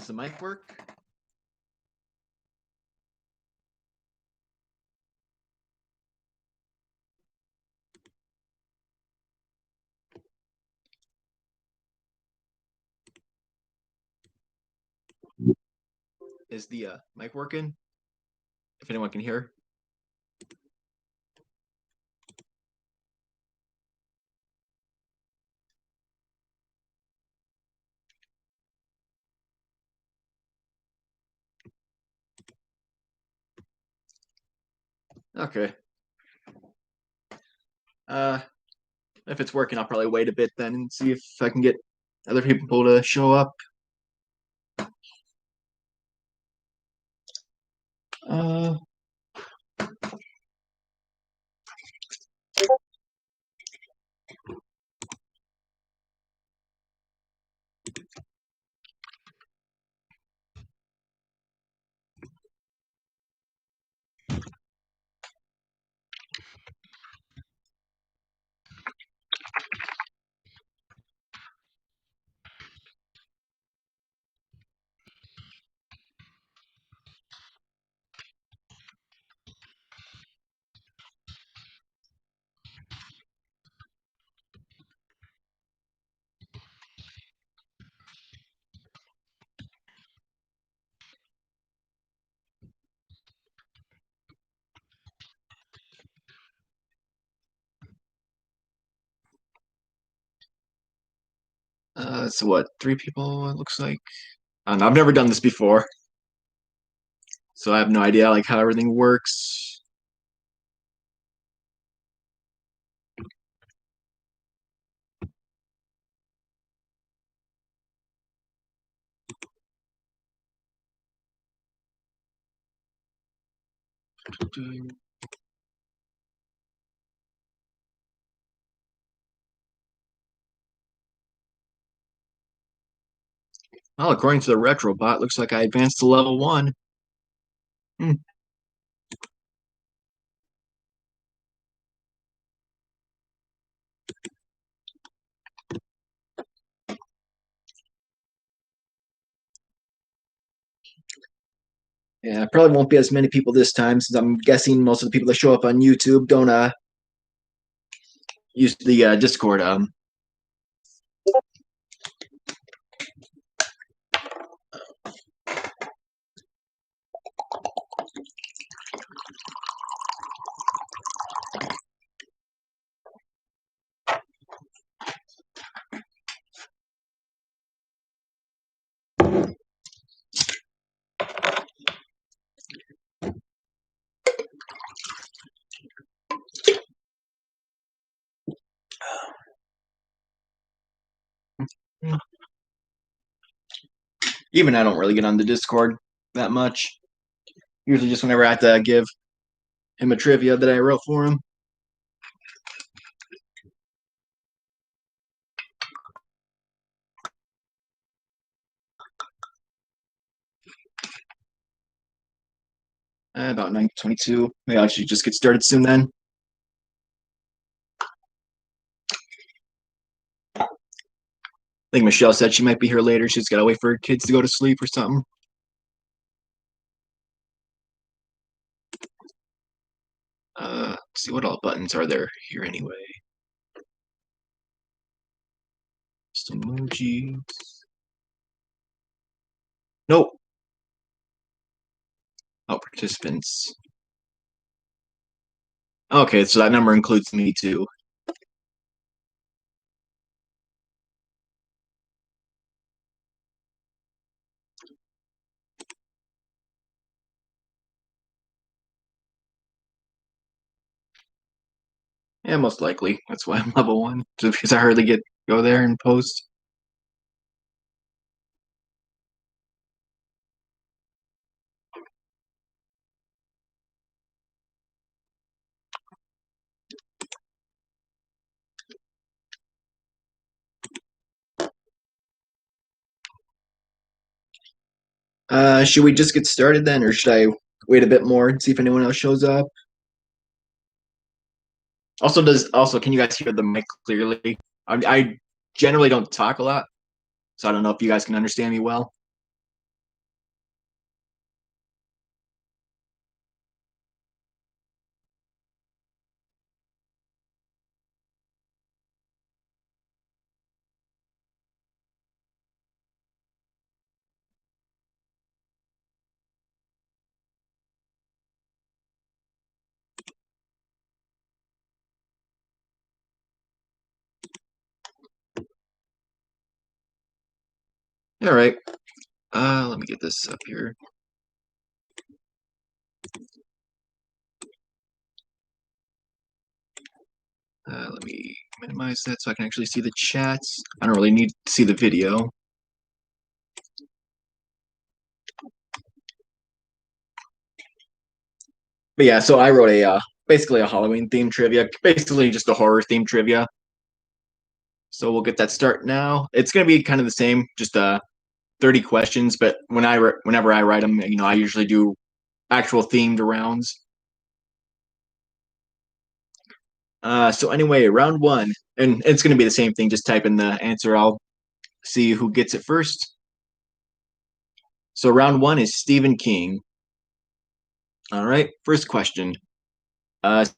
Does the mic work? Is the mic working? If anyone can hear. Okay. If it's working, I'll probably wait a bit then and see if I can get other people to show up. So what? 3 people? It looks like. I don't know. I've never done this before, so I have no idea like how everything works. Well, according to the retrobot, looks like I advanced to level 1. Hmm. Yeah, probably won't be as many people this time, since I'm guessing most of the people that show up on YouTube don't use the Discord. Even I don't really get on the Discord that much. Usually just whenever I have to give him a trivia that I wrote for him. About 9:22. Maybe I should just get started soon then. I think Michelle said she might be here later. She's got to wait for her kids to go to sleep or something. Let's see, what all buttons are there here anyway? Just emojis. Nope. Oh, participants. Okay, so that number includes me too. Yeah, most likely. That's why I'm level 1. Just because I hardly go there and post. Should we just get started then, or should I wait a bit more and see if anyone else shows up? Also, can you guys hear the mic clearly? I generally don't talk a lot, so I don't know if you guys can understand me well. All right. Let me get this up here. Let me minimize that so I can actually see the chats. I don't really need to see the video. But yeah, so I wrote a basically a Halloween themed trivia, basically just a horror themed trivia. So we'll get that start now. It's gonna be kind of the same, just 30 questions. But whenever I write them, I usually do actual themed rounds. So anyway, round one, and it's gonna be the same thing. Just type in the answer. I'll see who gets it first. So round one is Stephen King. All right, first question.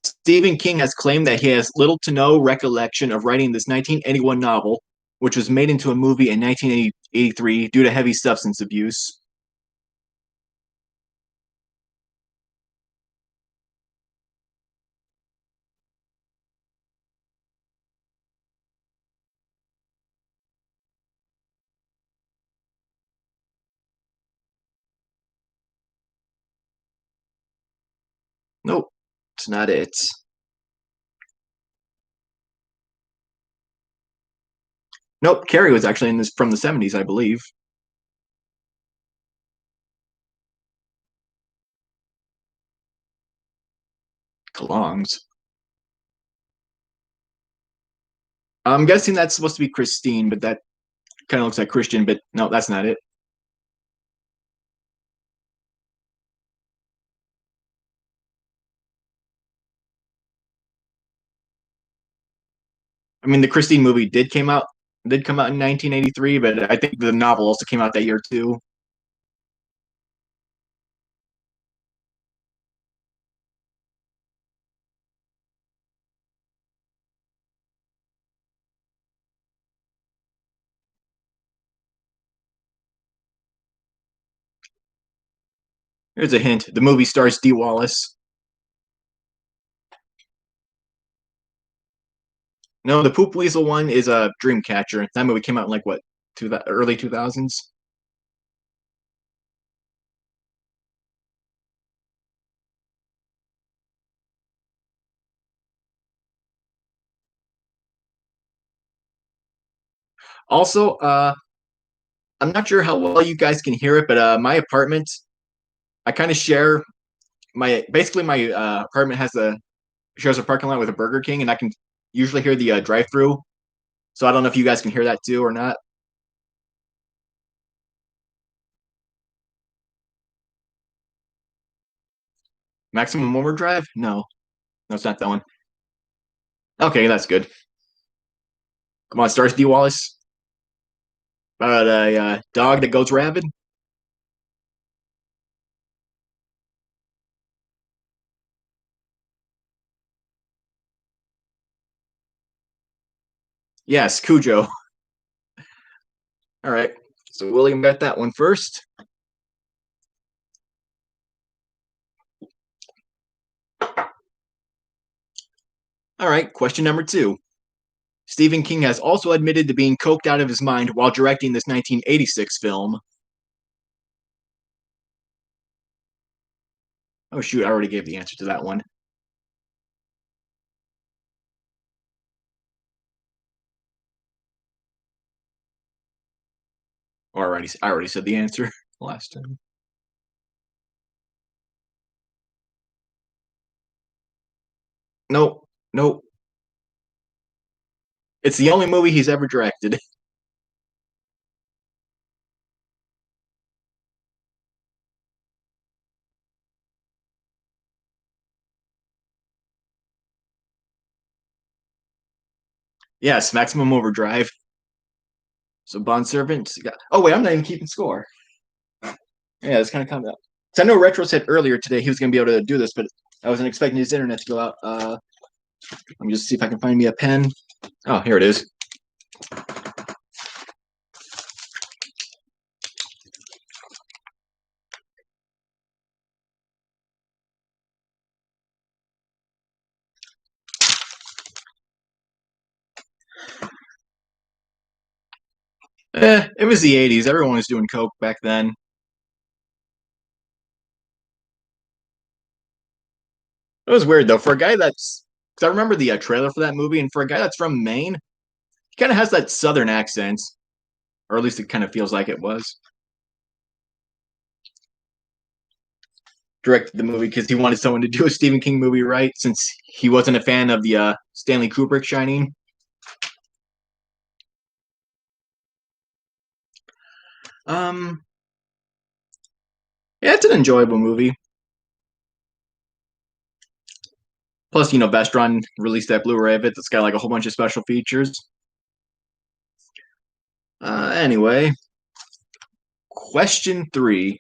Stephen King has claimed that he has little to no recollection of writing this 1981 novel, which was made into a movie in 1983 due to heavy substance abuse. Nope, it's not it. Nope, Carrie was actually in this from the 70s, I believe. Belongs. I'm guessing that's supposed to be Christine, but that kind of looks like Christian, but no, that's not it. I mean, the Christine movie did come out in 1983, but I think the novel also came out that year too. Here's a hint: the movie stars Dee Wallace. No, the Poop Weasel one is a Dreamcatcher. That movie came out in like what, early 2000s. Also, I'm not sure how well you guys can hear it, but my apartment, I kind of share my apartment has a shares a parking lot with a Burger King, and I can usually hear the drive-through. So I don't know if you guys can hear that too or not. Maximum Overdrive? No, it's not that one. Okay, that's good. Come on, stars D Wallace. About a dog that goes rabid. Yes, Cujo. All right. So William got that one first. All right. Question number two. Stephen King has also admitted to being coked out of his mind while directing this 1986 film. Oh shoot! I already gave the answer to that one. I already said the answer last time. Nope. Nope. It's the only movie he's ever directed. Yes, Maximum Overdrive. So Bond Servant. Oh wait, I'm not even keeping score. Yeah, it's kind of coming up. So I know Retro said earlier today he was going to be able to do this, but I wasn't expecting his internet to go out. Let me just see if I can find me a pen. Oh, here it is. It was the '80s. Everyone was doing coke back then. It was weird though for a guy that's. Because I remember the trailer for that movie, and for a guy that's from Maine, he kind of has that southern accent, or at least it kind of feels like it was. Directed the movie because he wanted someone to do a Stephen King movie, right? Since he wasn't a fan of the Stanley Kubrick Shining. Um, yeah, it's an enjoyable movie. Plus, Vestron released that Blu-ray of it that's got like a whole bunch of special features. Anyway, question three.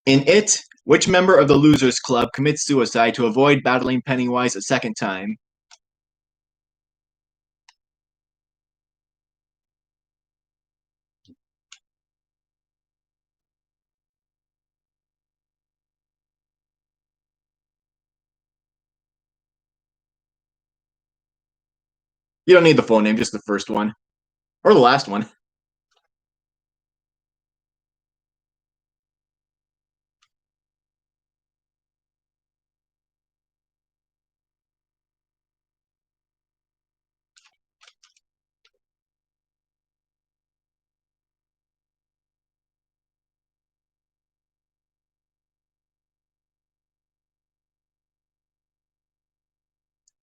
In It, which member of the Losers Club commits suicide to avoid battling Pennywise a second time? You don't need the full name, just the first one. Or the last one.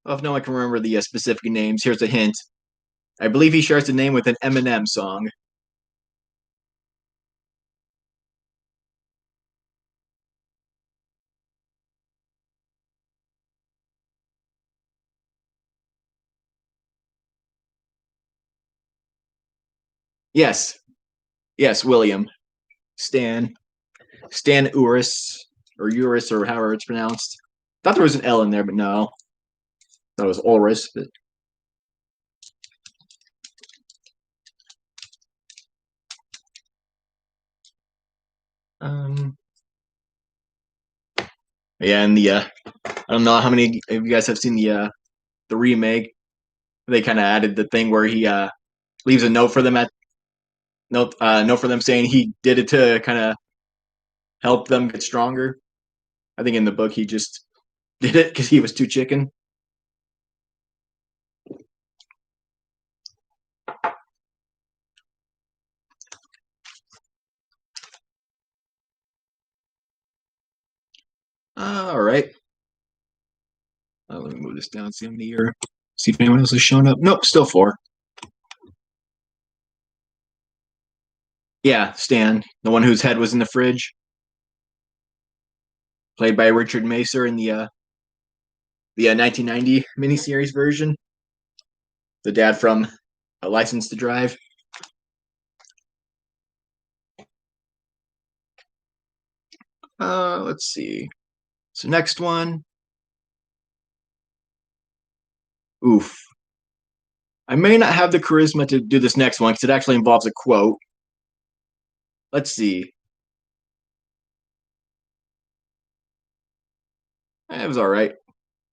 Well, if no one can remember the specific names, here's a hint. I believe he shares the name with an Eminem song. Yes, yes, William. Stan. Stan Uris, or Uris, or however it's pronounced. Thought there was an L in there, but no. That was Ulris. But, um, yeah, and I don't know how many of you guys have seen the remake. They kind of added the thing where he leaves a note for them at note for them saying he did it to kind of help them get stronger. I think in the book he just did it because he was too chicken. All right. Let me move this down. See how many are. See if anyone else has shown up. Nope, still four. Yeah, Stan, the one whose head was in the fridge, played by Richard Macer in the 1990 miniseries version. The dad from A License to Drive. Let's see. So next one. Oof. I may not have the charisma to do this next one because it actually involves a quote. Let's see. It was all right.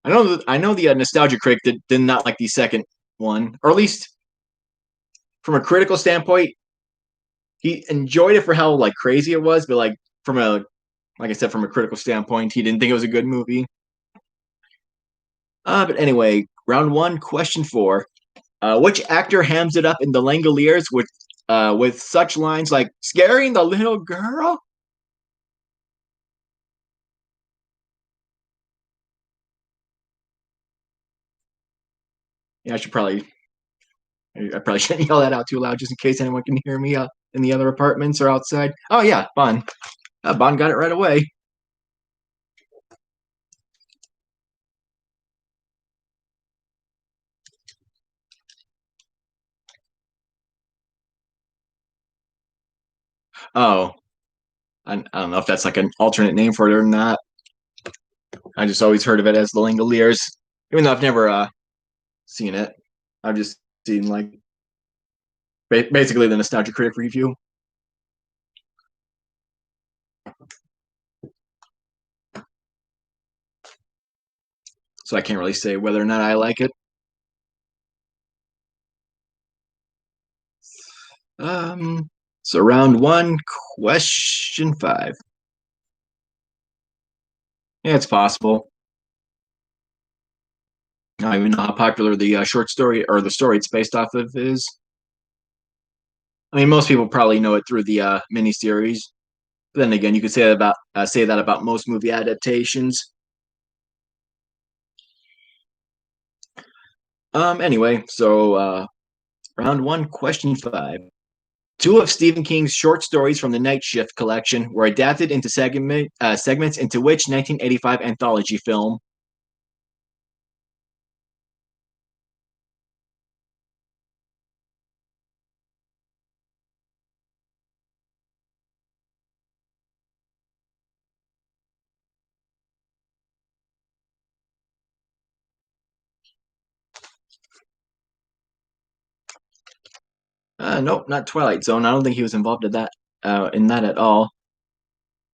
I know the nostalgia critic did not like the second one, or at least from a critical standpoint, he enjoyed it for how like crazy it was, but like I said, from a critical standpoint, he didn't think it was a good movie. But anyway, round one, question four. Which actor hams it up in The Langoliers with such lines like "scaring the little girl"? Yeah, I probably shouldn't yell that out too loud just in case anyone can hear me out in the other apartments or outside. Oh yeah, Bond. Bond got it right away. Oh, I don't know if that's like an alternate name for it or not. I just always heard of it as the Langoliers, even though I've never seen it. I've just seen like basically the nostalgia critic review, so I can't really say whether or not I like it. Um, so round one, question five. Yeah, it's possible. I don't even know how popular the short story or the story it's based off of is. I mean, most people probably know it through the miniseries. But then again, you could say that about most movie adaptations. Anyway, so round one, question five. Two of Stephen King's short stories from the Night Shift collection were adapted into segments into which 1985 anthology film? Nope, not Twilight Zone. I don't think he was involved in that at all.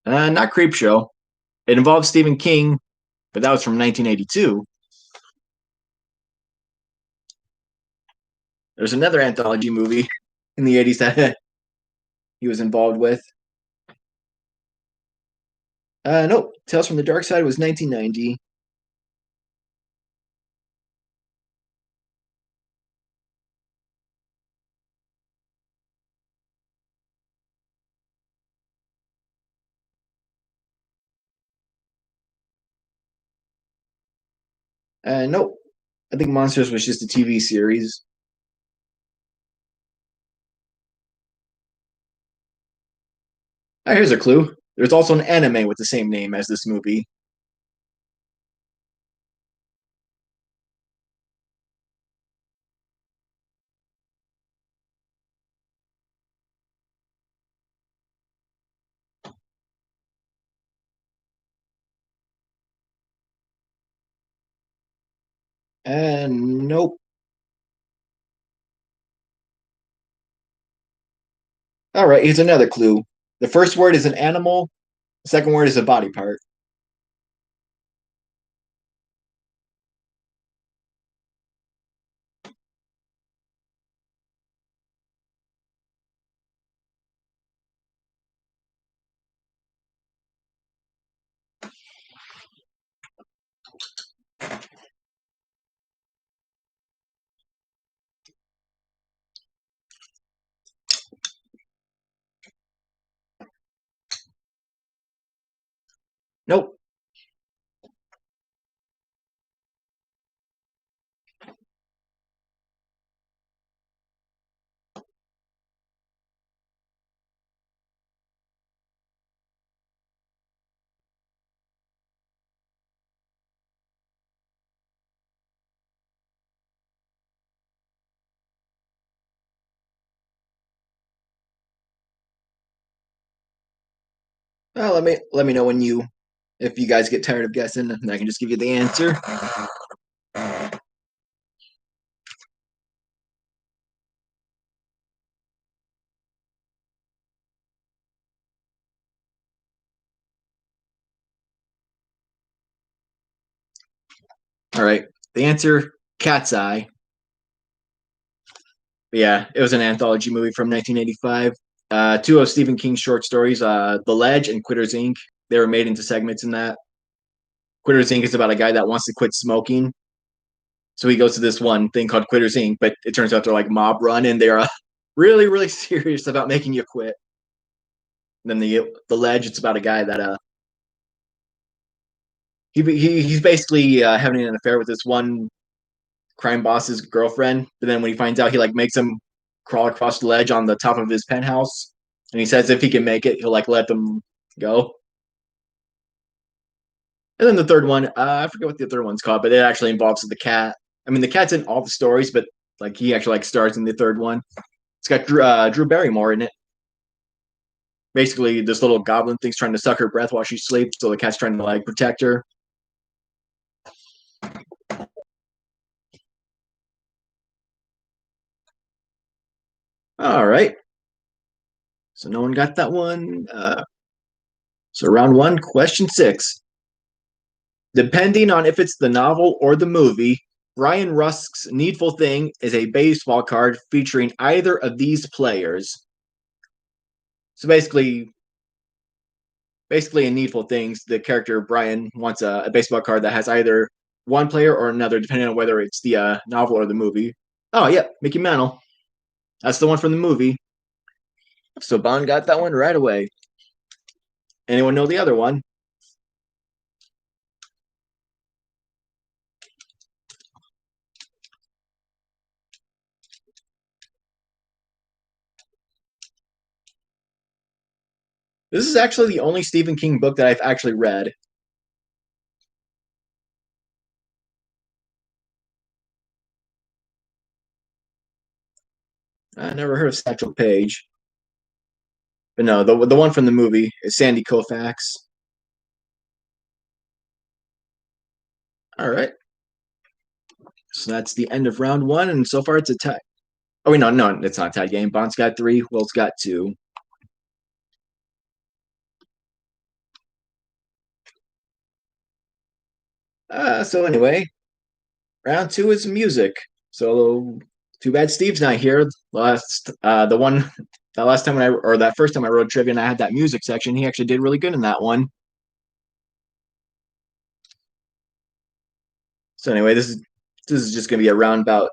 Not Creepshow. It involved Stephen King, but that was from 1982. There's another anthology movie in the 80s that he was involved with. Nope, Tales from the Dark Side was 1990. Nope, I think Monsters was just a TV series. Here's a clue. There's also an anime with the same name as this movie. Nope. All right, here's another clue. The first word is an animal. The second word is a body part. Nope. Let me know when you if you guys get tired of guessing, and I can just give you the answer. All right. The answer, Cat's Eye. Yeah, it was an anthology movie from 1985. Two of Stephen King's short stories, The Ledge and Quitters Inc. They were made into segments in that. Quitters Inc. is about a guy that wants to quit smoking. So he goes to this one thing called Quitters Inc., but it turns out they're like mob run and they're really, really serious about making you quit. And then the Ledge, it's about a guy that he's basically having an affair with this one crime boss's girlfriend. But then when he finds out, he like makes him crawl across the ledge on the top of his penthouse, and he says if he can make it, he'll like let them go. And then the third one, I forget what the third one's called, but it actually involves the cat. I mean, the cat's in all the stories, but like he actually like stars in the third one. It's got Drew Barrymore in it. Basically, this little goblin thing's trying to suck her breath while she sleeps, so the cat's trying to like protect her. All right, so no one got that one. So round one, question six. Depending on if it's the novel or the movie, Brian Rusk's Needful Thing is a baseball card featuring either of these players. So basically in Needful Things, the character Brian wants a baseball card that has either one player or another, depending on whether it's the novel or the movie. Oh, yeah, Mickey Mantle. That's the one from the movie. So Bond got that one right away. Anyone know the other one? This is actually the only Stephen King book that I've actually read. I never heard of Satchel Paige. But no, the one from the movie is Sandy Koufax. All right. So that's the end of round one, and so far it's a tie. Oh wait, no, it's not a tie game. Bond's got three, Will's got two. So anyway, round two is music. So too bad Steve's not here. That last time or that first time I wrote trivia and I had that music section, he actually did really good in that one. So anyway, this is just gonna be a round about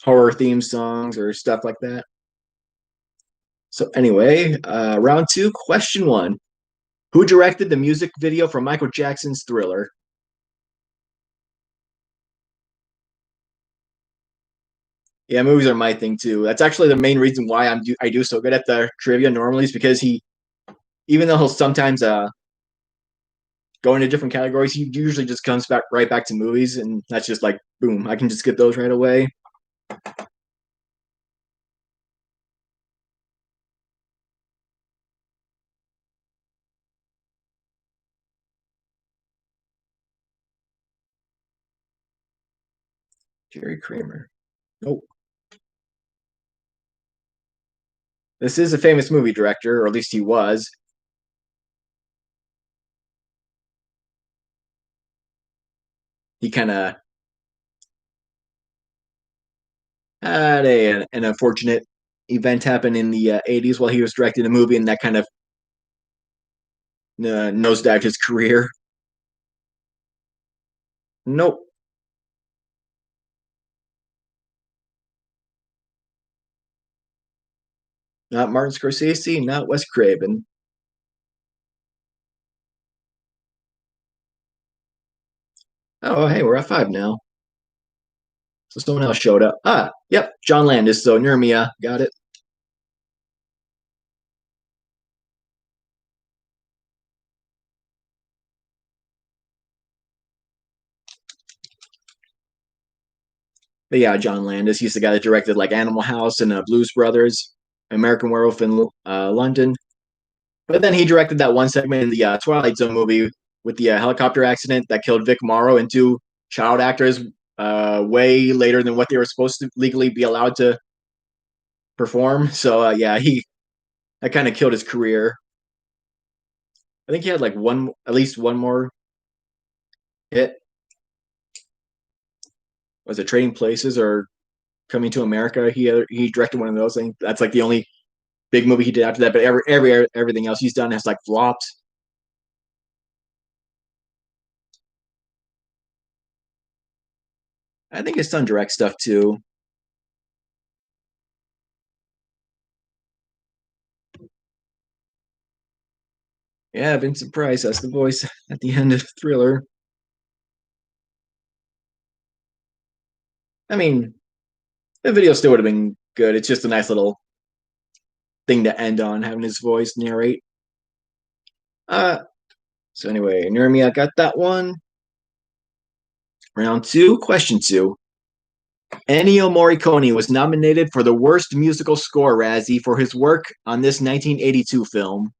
horror theme songs or stuff like that. So anyway, round two, question one. Who directed the music video for Michael Jackson's Thriller? Yeah, movies are my thing too. That's actually the main reason why I do so good at the trivia normally is because even though he'll sometimes go into different categories, he usually just comes back right back to movies, and that's just like boom, I can just get those right away. Jerry Kramer. Oh, this is a famous movie director, or at least he was. He kind of had an unfortunate event happen in the '80s while he was directing a movie, and that kind of nosedived his career. Nope, not Martin Scorsese, not Wes Craven. Oh, hey, we're at five now. So someone else showed up. Yep, John Landis. So Nurmia got it. But yeah, John Landis. He's the guy that directed like Animal House and Blues Brothers, American Werewolf in London. But then he directed that one segment in the Twilight Zone movie with the helicopter accident that killed Vic Morrow and two child actors way later than what they were supposed to legally be allowed to perform. So yeah, he that kind of killed his career. I think he had like at least one more hit. Was it Trading Places or Coming to America? He directed one of those. I think that's like the only big movie he did after that. But everything else he's done has like flopped. I think his son directs stuff too. Yeah, Vincent Price. That's the voice at the end of Thriller. I mean, the video still would have been good. It's just a nice little thing to end on, having his voice narrate. Uh, so anyway, Nurmia got that one. Round two, question two. Ennio Morricone was nominated for the Worst Musical Score Razzie for his work on this 1982 film.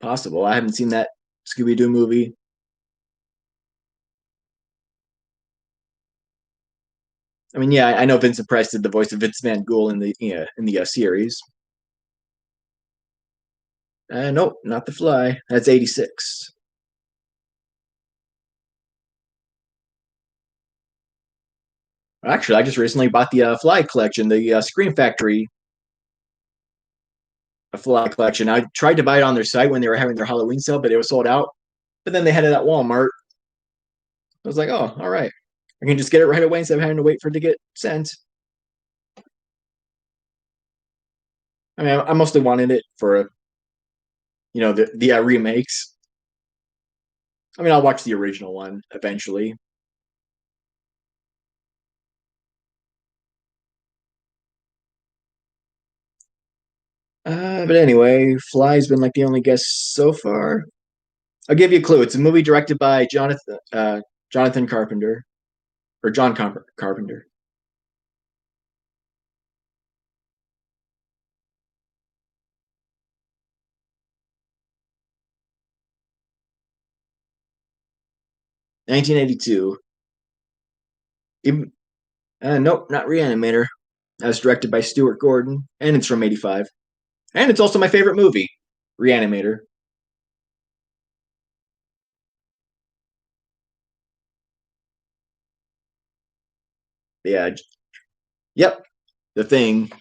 Possible. I haven't seen that Scooby Doo movie. I mean, yeah, I know Vincent Price did the voice of Vince Van Ghoul in the series. Nope, not the fly. That's 86. Actually, I just recently bought the fly collection, the Scream Factory fly collection. I tried to buy it on their site when they were having their Halloween sale, but it was sold out. But then they had it at Walmart. I was like, oh, all right. I can just get it right away instead of having to wait for it to get sent. I mean, I mostly wanted it for the remakes. I mean, I'll watch the original one eventually. But anyway, Fly's been like the only guess so far. I'll give you a clue. It's a movie directed by Jonathan Carpenter or Carpenter. 1982. Even, nope, not Reanimator. That was directed by Stuart Gordon, and it's from '85. And it's also my favorite movie, Reanimator. Yeah, yep, The Thing.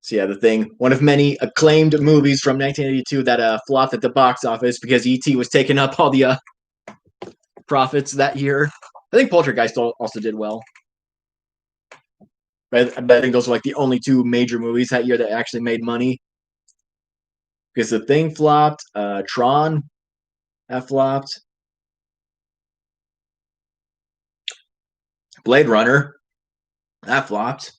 So yeah, The Thing, one of many acclaimed movies from 1982 that flopped at the box office because ET was taking up all the profits that year. I think Poltergeist also did well, but I think those were like the only two major movies that year that actually made money because The Thing flopped, Tron that flopped, Blade Runner that flopped.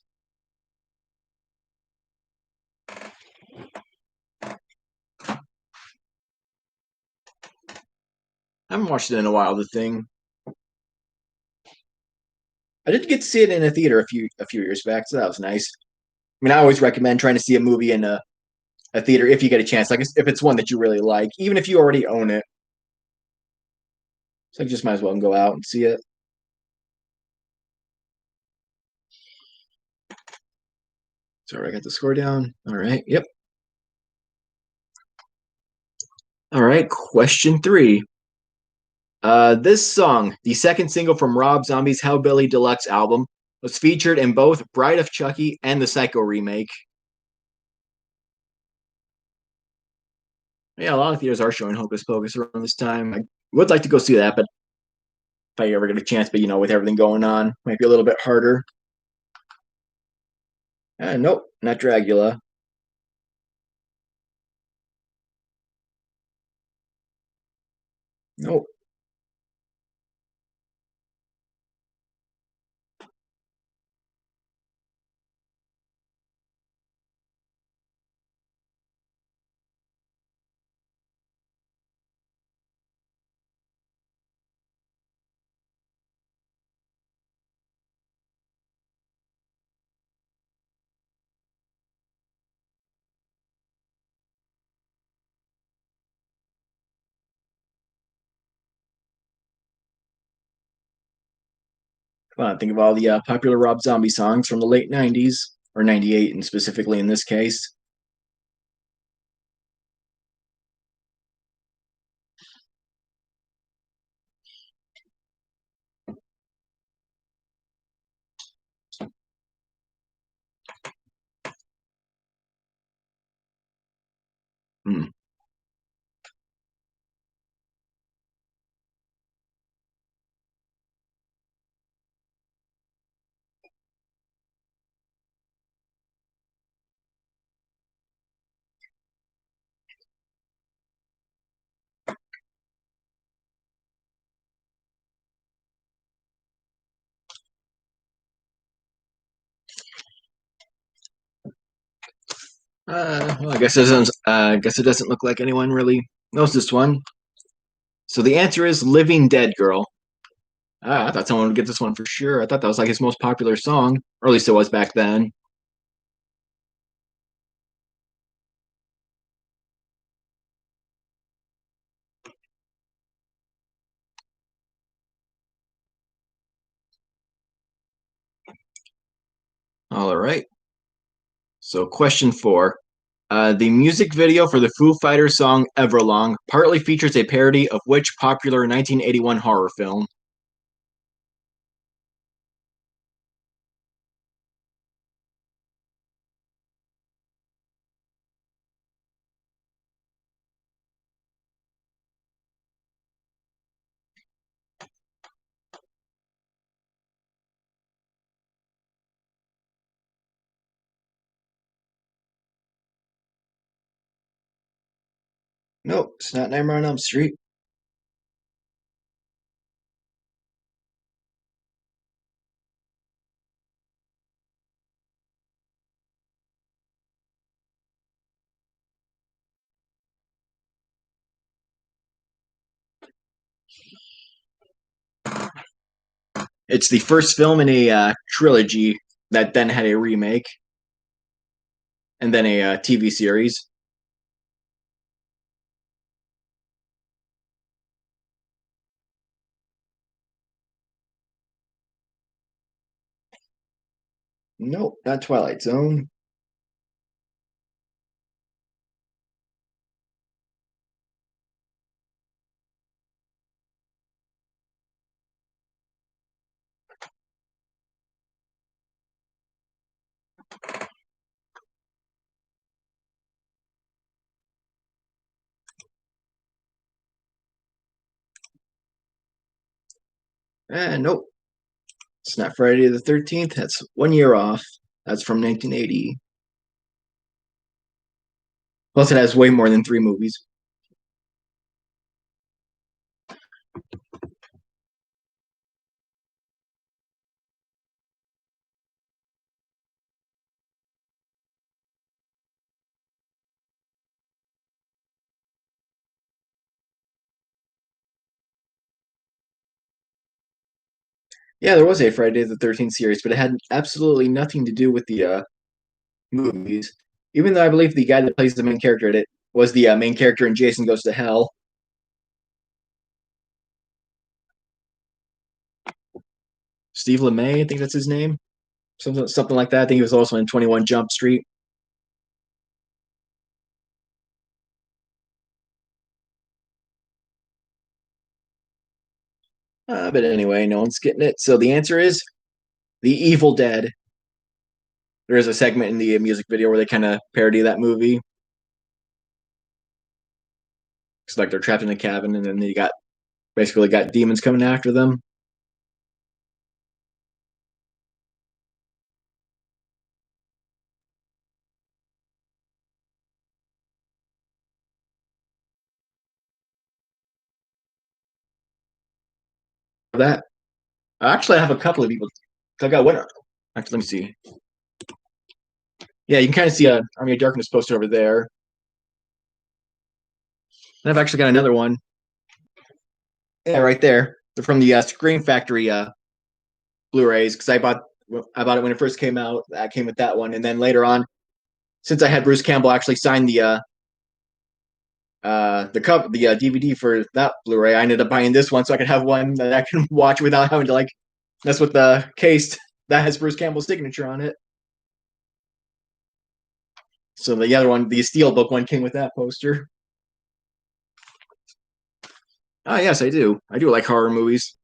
I haven't watched it in a while. The Thing. I did get to see it in a theater a few years back, so that was nice. I mean, I always recommend trying to see a movie in a theater if you get a chance. Like if it's one that you really like, even if you already own it, so you just might as well go out and see it. Sorry, I got the score down. All right. Yep. All right. Question three. This song, the second single from Rob Zombie's Hellbilly Deluxe album, was featured in both Bride of Chucky and the Psycho remake. Yeah, a lot of theaters are showing Hocus Pocus around this time. I would like to go see that, but if I ever get a chance, but with everything going on, might be a little bit harder. Nope, not Dracula. Nope. Come on, think of all the popular Rob Zombie songs from the late '90s or '98, and specifically in this case. Hmm. Well, I guess it doesn't look like anyone really knows this one. So the answer is "Living Dead Girl." I thought someone would get this one for sure. I thought that was like his most popular song, or at least it was back then. All right. So, question four. The music video for the Foo Fighters song Everlong partly features a parody of which popular 1981 horror film? Nope, it's not Nightmare on Elm Street. It's the first film in a trilogy that then had a remake and then a TV series. Nope, not Twilight Zone. Nope, it's not Friday the 13th. That's 1 year off. That's from 1980. Plus, it has way more than three movies. Yeah, there was a Friday the 13th series, but it had absolutely nothing to do with the movies. Even though I believe the guy that plays the main character in it was the main character in Jason Goes to Hell. Steve LeMay, I think that's his name. Something like that. I think he was also in 21 Jump Street. But anyway, no one's getting it. So the answer is The Evil Dead. There is a segment in the music video where they kind of parody that movie. It's like they're trapped in a cabin, and then they got basically got demons coming after them. That actually, I have a couple of people. I got one. Actually, let me see. Yeah, you can kind of see a Army of Darkness poster over there. And I've actually got another one. Yeah, right there. They're from the Scream Factory Blu-rays because I bought it when it first came out. I came with that one, and then later on, since I had Bruce Campbell actually sign the DVD for that Blu-ray, I ended up buying this one so I could have one that I can watch without having to like mess with the case that has Bruce Campbell's signature on it. So the other one, the Steelbook one, came with that poster. Oh yes, I do. I do like horror movies.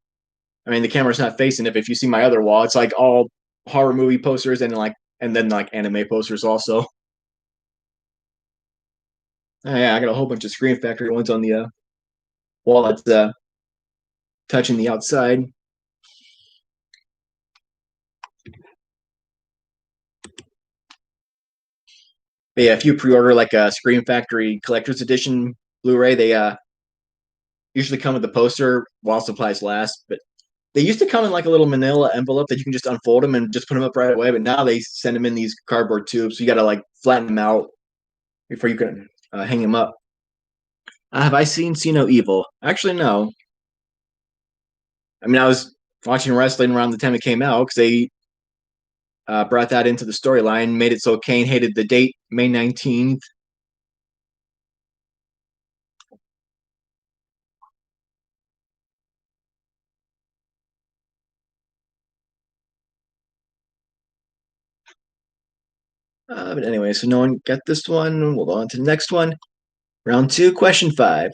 I mean, the camera's not facing it. But if you see my other wall, it's like all horror movie posters and then like anime posters also. Oh, yeah, I got a whole bunch of Scream Factory ones on the wall that's touching the outside. But yeah, if you pre-order like a Scream Factory Collector's Edition Blu-ray, they usually come with the poster while supplies last. But they used to come in like a little manila envelope that you can just unfold them and just put them up right away. But now they send them in these cardboard tubes. So you got to like flatten them out before you can hang them up. Have I seen See No Evil? Actually, no. I mean, I was watching wrestling around the time it came out because they brought that into the storyline, made it so Kane hated the date, May 19th. But anyway, so no one got this one. We'll go on to the next one. Round two, question five.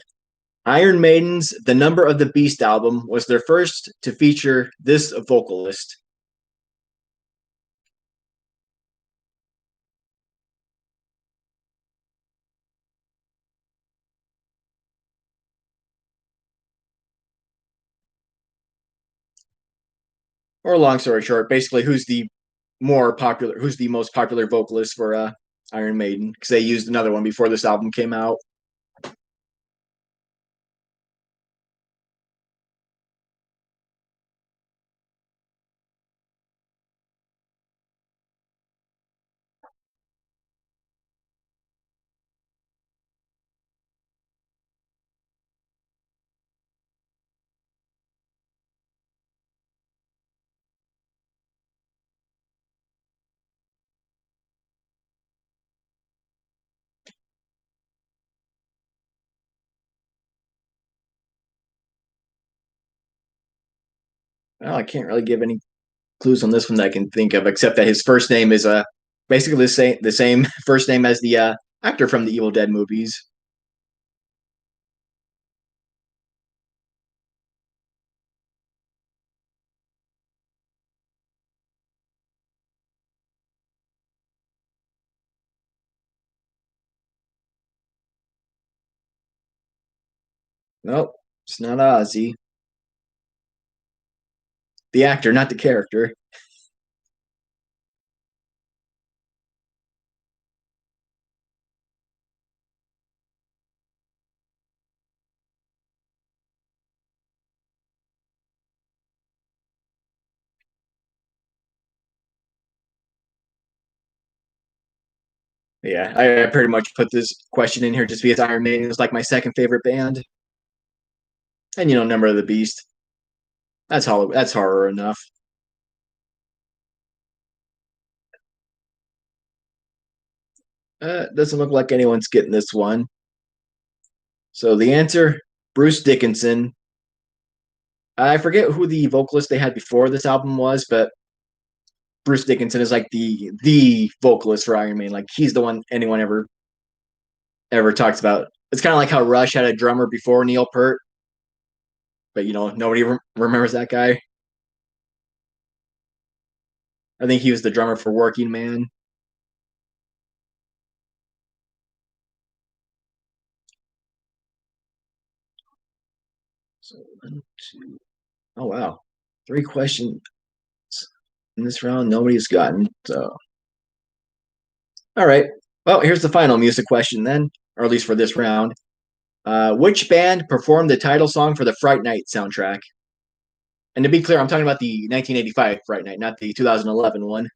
Iron Maiden's The Number of the Beast album was their first to feature this vocalist. Or long story short, basically who's the most popular vocalist for Iron Maiden, because they used another one before this album came out. Well, I can't really give any clues on this one that I can think of, except that his first name is basically the same first name as the actor from the Evil Dead movies. Nope, it's not Ozzy. The actor, not the character. Yeah, I pretty much put this question in here just because Iron Maiden is like my second favorite band, and Number of the Beast. That's horror enough. Doesn't look like anyone's getting this one. So the answer, Bruce Dickinson. I forget who the vocalist they had before this album was, but Bruce Dickinson is like the vocalist for Iron Maiden. Like he's the one anyone ever talks about. It's kind of like how Rush had a drummer before Neil Peart, but nobody remembers that guy. I think he was the drummer for Working Man. So one, two. Oh wow, three questions in this round. Nobody's gotten. So all right. Well, here's the final music question then, or at least for this round. Which band performed the title song for the Fright Night soundtrack? And to be clear, I'm talking about the 1985 Fright Night, not the 2011 one.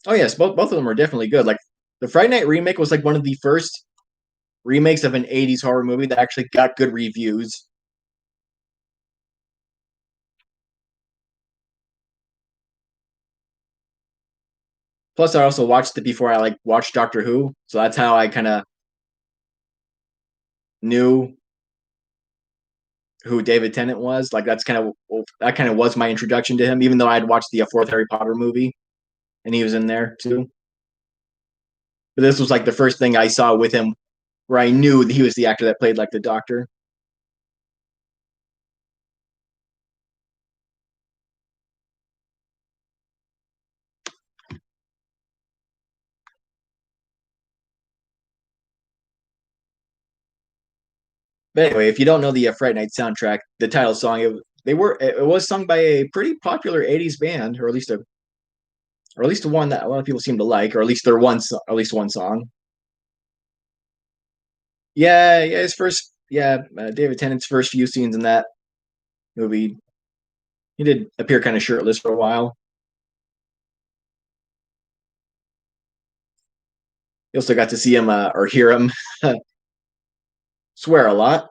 Oh yes, both of them are definitely good. Like the Fright Night remake was like one of the first remakes of an 80s horror movie that actually got good reviews. Plus, I also watched it before I like watched Doctor Who, so that's how I kind of knew who David Tennant was. Like that kind of was my introduction to him, even though I had watched the fourth Harry Potter movie and he was in there too. But this was like the first thing I saw with him where I knew that he was the actor that played like the Doctor. But anyway, if you don't know the Fright Night soundtrack, the title song, it was sung by a pretty popular '80s band, or at least one that a lot of people seem to like, or at least at least one song. Yeah, yeah, David Tennant's first few scenes in that movie, he did appear kind of shirtless for a while. You also got to see him or hear him swear a lot.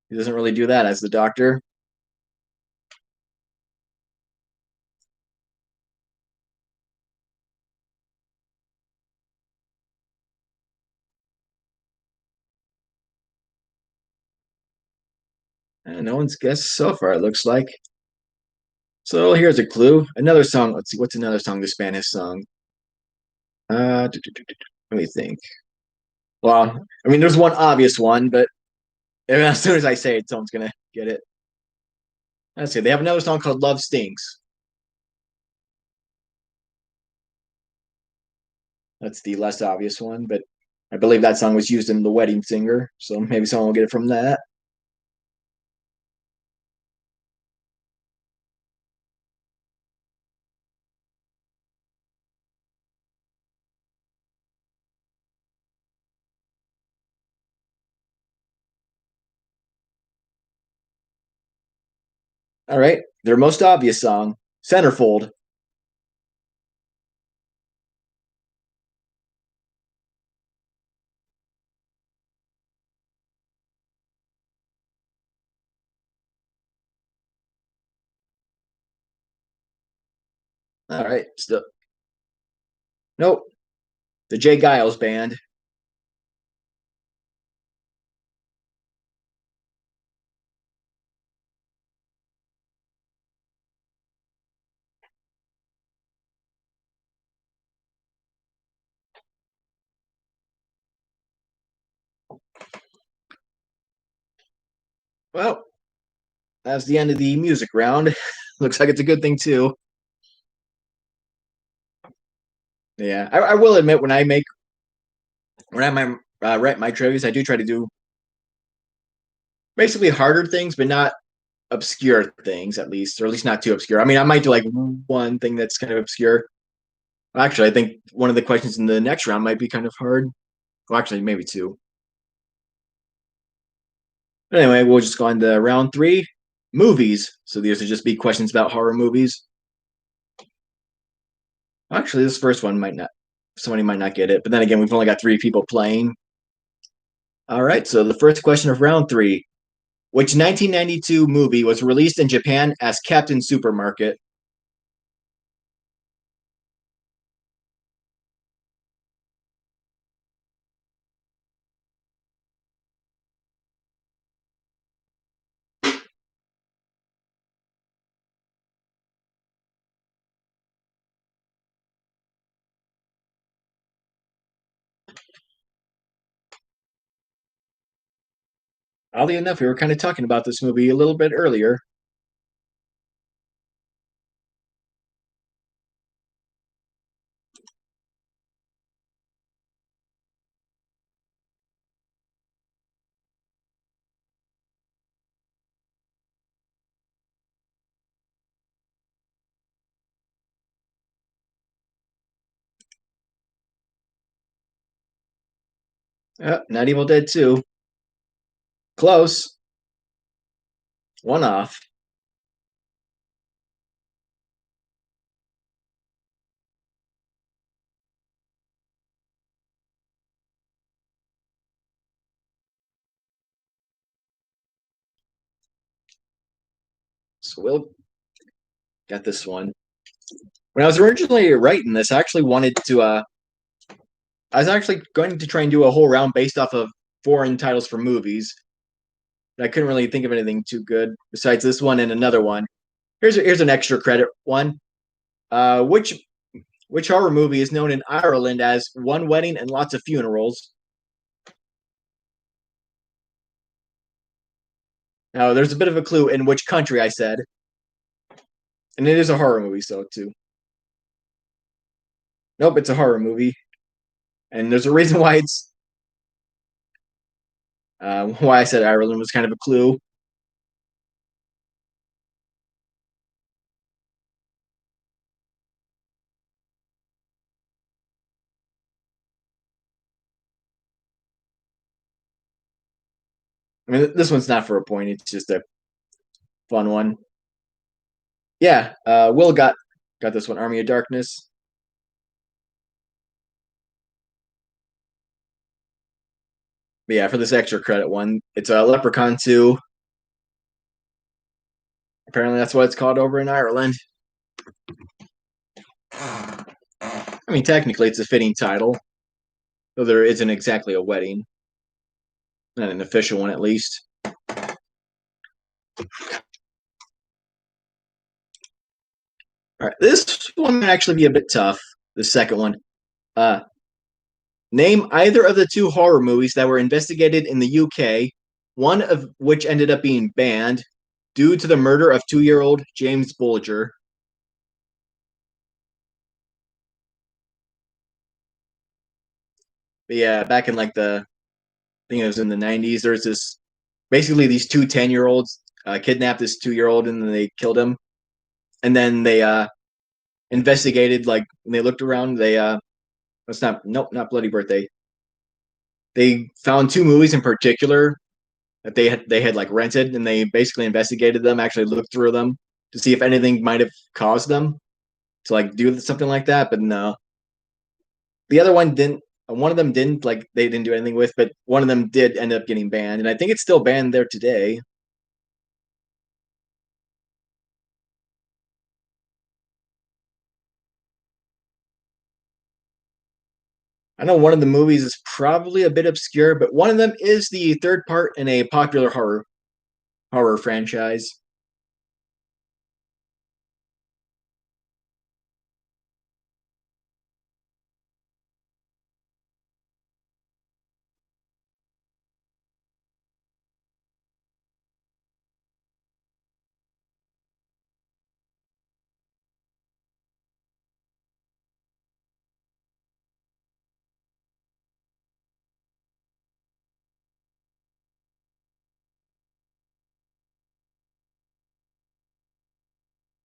He doesn't really do that as the Doctor. No one's guessed so far, it looks like. So here's a clue. Another song. Let's see, what's another song this band has sung? Let me think. Well, I mean, there's one obvious one, but as soon as I say it, someone's gonna get it. Let's see. They have another song called "Love Stinks." That's the less obvious one, but I believe that song was used in "The Wedding Singer," so maybe someone will get it from that. All right, their most obvious song, "Centerfold." All right, still nope. The Jay Giles Band. Well, that's the end of the music round. Looks like it's a good thing too. Yeah, I will admit when I write my trivias, I do try to do basically harder things, but not obscure things at least, or at least not too obscure. I mean, I might do like one thing that's kind of obscure. Actually, I think one of the questions in the next round might be kind of hard. Well, actually, maybe two. But anyway, we'll just go on to round three, movies. So these will just be questions about horror movies. Actually, this first one might not. Somebody might not get it, but then again, we've only got three people playing. All right, so the first question of round three: which 1992 movie was released in Japan as Captain Supermarket? Oddly enough, we were kind of talking about this movie a little bit earlier. Not Evil Dead 2. Close. One off. So Will got this one. When I was originally writing this, I was actually going to try and do a whole round based off of foreign titles for movies. But I couldn't really think of anything too good besides this one and another one. Here's an extra credit one. Uh, which which horror movie is known in Ireland as One Wedding and Lots of Funerals? Now, there's a bit of a clue in which country I said, and it is a horror movie, so too. Nope, it's a horror movie, and there's a reason why it's why I said Ireland was kind of a clue. I mean, this one's not for a point; it's just a fun one. Yeah, Will got this one. Army of Darkness. But yeah, for this extra credit one, it's a Leprechaun 2. Apparently, that's what it's called over in Ireland. I mean, technically, it's a fitting title, though there isn't exactly a wedding, not an official one at least. All right, this one might actually be a bit tough. The second one. Uh, Name either of the two horror movies that were investigated in the UK, one of which ended up being banned due to the murder of 2-year-old James Bulger. But yeah, back in like I think it was in the 90s, there's this basically these two 10-year olds kidnapped this 2-year-old and then they killed him. And then they investigated, like, when they looked around, it's not, nope, not Bloody Birthday. They found two movies in particular that they had like rented, and they basically investigated them, actually looked through them to see if anything might have caused them to like do something like that. But no, the other one didn't. One of them didn't, like, they didn't do anything with, but one of them did end up getting banned, and I think it's still banned there today. I know one of the movies is probably a bit obscure, but one of them is the third part in a popular horror franchise.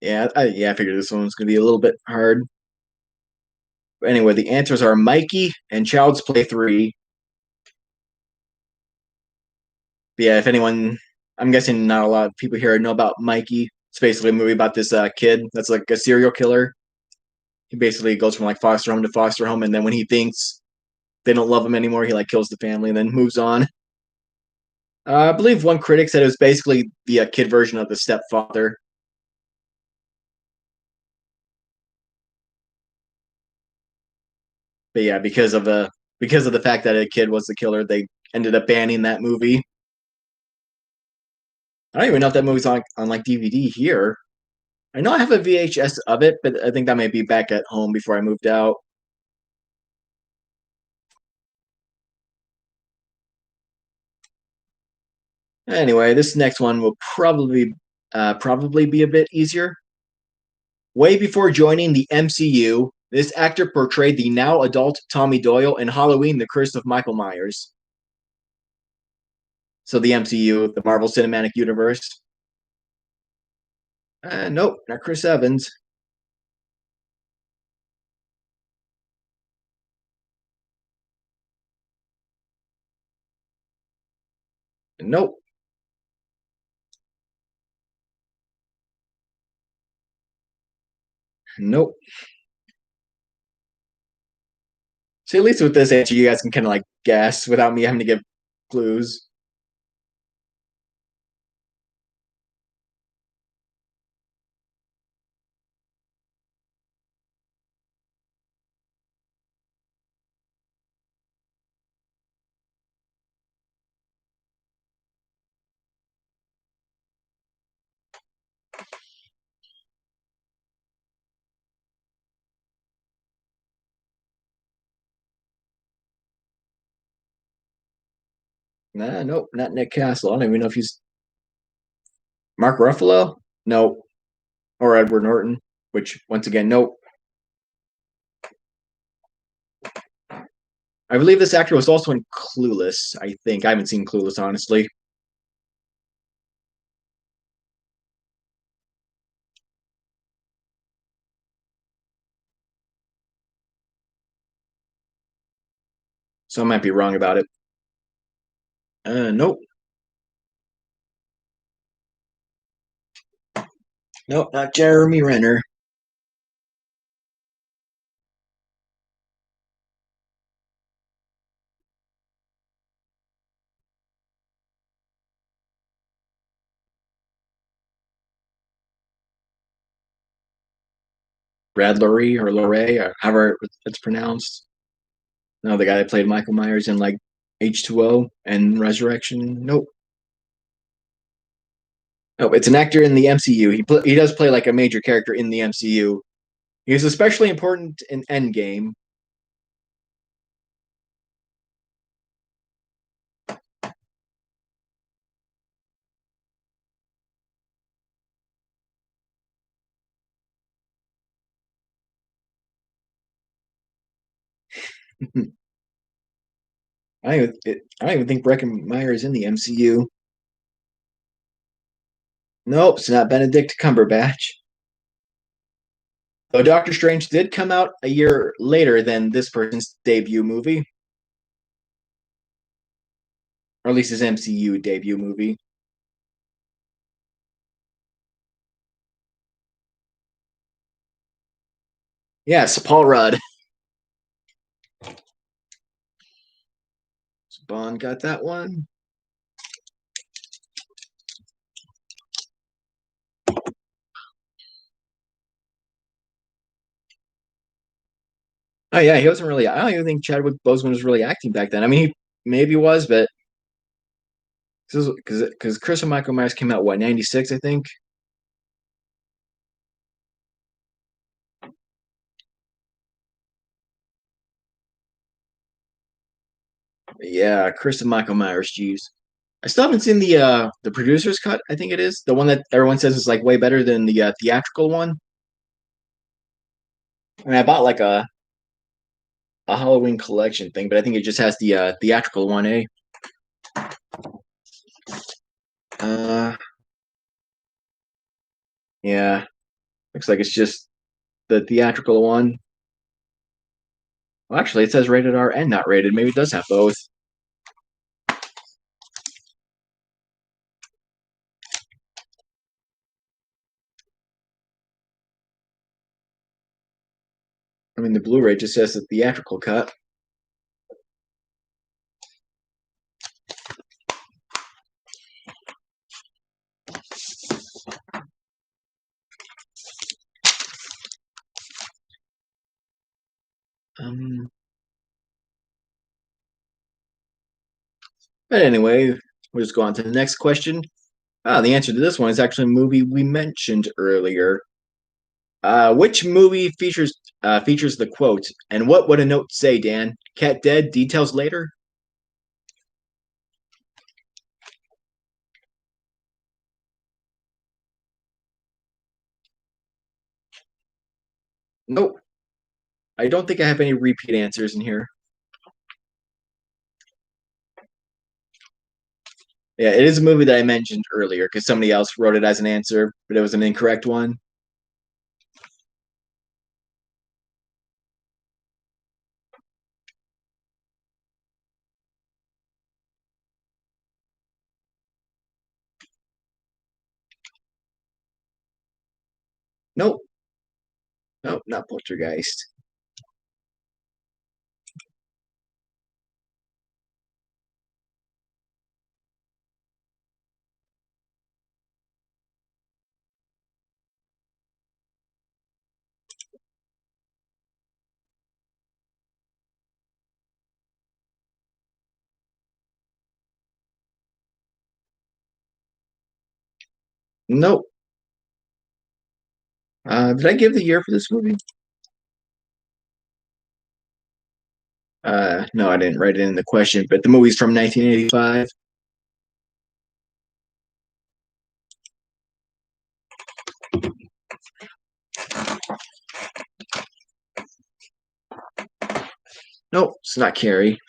Yeah, I figured this one was gonna be a little bit hard. But anyway, the answers are Mikey and Child's Play 3. But yeah, if anyone, I'm guessing not a lot of people here know about Mikey. It's basically a movie about this kid that's like a serial killer. He basically goes from like foster home to foster home, and then when he thinks they don't love him anymore, he like kills the family and then moves on. I believe one critic said it was basically the kid version of the stepfather. But yeah, because of the fact that a kid was the killer, they ended up banning that movie. I don't even know if that movie's on like DVD here. I know I have a VHS of it, but I think that might be back at home before I moved out. Anyway, this next one will probably be a bit easier. Way before joining the MCU, this actor portrayed the now adult Tommy Doyle in Halloween: The Curse of Michael Myers. So the MCU, the Marvel Cinematic Universe. Nope, not Chris Evans. Nope, nope. So at least with this answer, you guys can kind of like guess without me having to give clues. Nah, nope, not Nick Castle. I don't even know if he's Mark Ruffalo. Nope, or Edward Norton. Which once again, nope. I believe this actor was also in Clueless. I think I haven't seen Clueless honestly, so I might be wrong about it. Nope, nope, not Jeremy Renner. Brad Lorre or Lorre, or however it's pronounced. No, the guy that played Michael Myers in like H2O and Resurrection. Nope. Oh, it's an actor in the MCU. He does play like a major character in the MCU. He was especially important in Endgame. I don't even think Breckenmeyer is in the MCU. Nope, it's not Benedict Cumberbatch. Though Doctor Strange did come out a year later than this person's debut movie, or at least his MCU debut movie. Yes, Paul Rudd. Bond got that one. Oh yeah, he wasn't really. I don't even think Chadwick Boseman was really acting back then. I mean, he maybe was, but because Chris and Michael Myers came out what 96, I think. Yeah, Chris and Michael Myers. Jeez, I still haven't seen the producer's cut. I think it is the one that everyone says is like way better than the theatrical one. I mean, I bought like a Halloween collection thing, but I think it just has the theatrical one. Uh, yeah, looks like it's just the theatrical one. Well, actually, it says rated R and not rated. Maybe it does have both. I mean, the Blu-ray just says the theatrical cut. Um, but anyway, we'll just go on to the next question. The answer to this one is actually a movie we mentioned earlier. Which movie features the quote? And what would a note say, Dan? Cat dead. Details later. Nope. I don't think I have any repeat answers in here. Yeah, it is a movie that I mentioned earlier because somebody else wrote it as an answer, but it was an incorrect one. Nope. Nope, not Poltergeist. Nope. Did I give the year for this movie? No, I didn't write it in the question, but the movie's from 1985. Nope, it's not Carrie.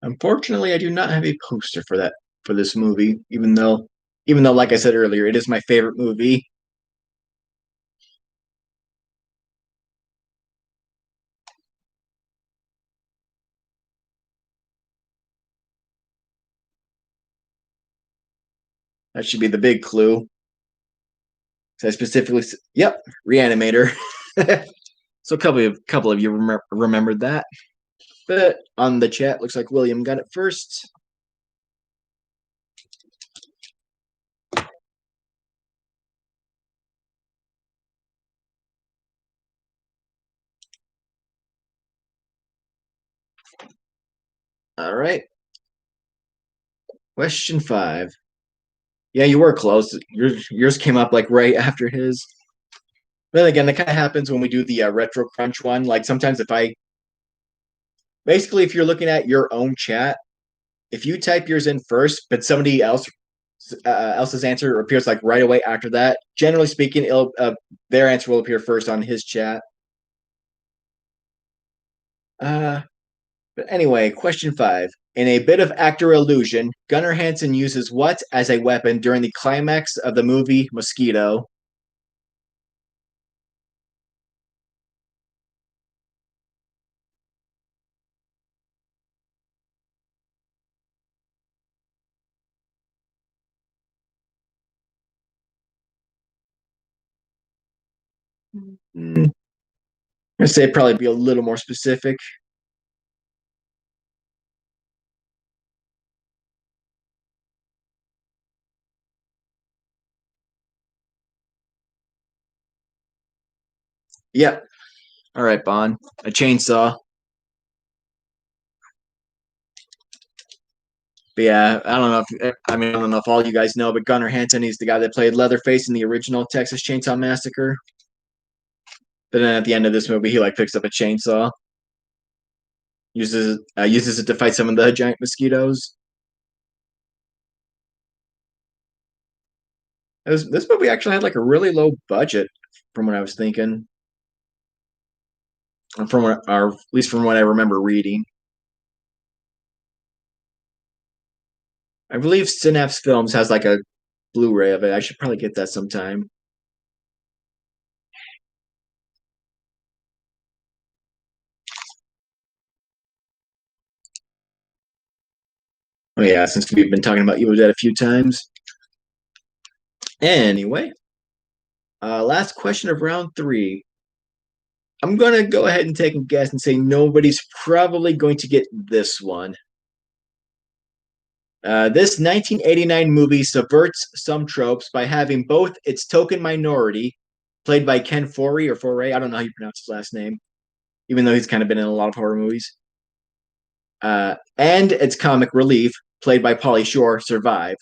Unfortunately, I do not have a poster for this movie, even though, like I said earlier, it is my favorite movie. That should be the big clue. So I specifically, yep, Reanimator. So a couple of you remembered that. But on the chat, looks like William got it first. All right. Question five. Yeah, you were close. Yours came up like right after his. But then again, that kind of happens when we do the retro crunch one. Like sometimes if I basically if you're looking at your own chat, if you type yours in first, but somebody else's answer appears like right away after that, generally speaking, it'll their answer will appear first on his chat. Uh, but anyway, question five. In a bit of actor illusion, Gunnar Hansen uses what as a weapon during the climax of the movie Mosquito? Mm, I'd say probably be a little more specific. Yep. All right, Bond. A chainsaw. But yeah, I don't know if I don't know if all you guys know, but Gunnar Hansen, he's the guy that played Leatherface in the original Texas Chainsaw Massacre. But then at the end of this movie, he like picks up a chainsaw, uses it to fight some of the giant mosquitoes. This movie actually had like a really low budget, from what I was thinking, from what, or at least from what I remember reading. I believe Synapse Films has like a Blu-ray of it. I should probably get that sometime. Oh yeah, since we've been talking about Evil Dead a few times. Anyway, last question of round three. I'm gonna go ahead and take a guess and say nobody's probably going to get this one. This 1989 movie subverts some tropes by having both its token minority, played by Ken Foree or Foray, I don't know how you pronounce his last name, even though he's kind of been in a lot of horror movies, and its comic relief, played by Pauly Shore, survive.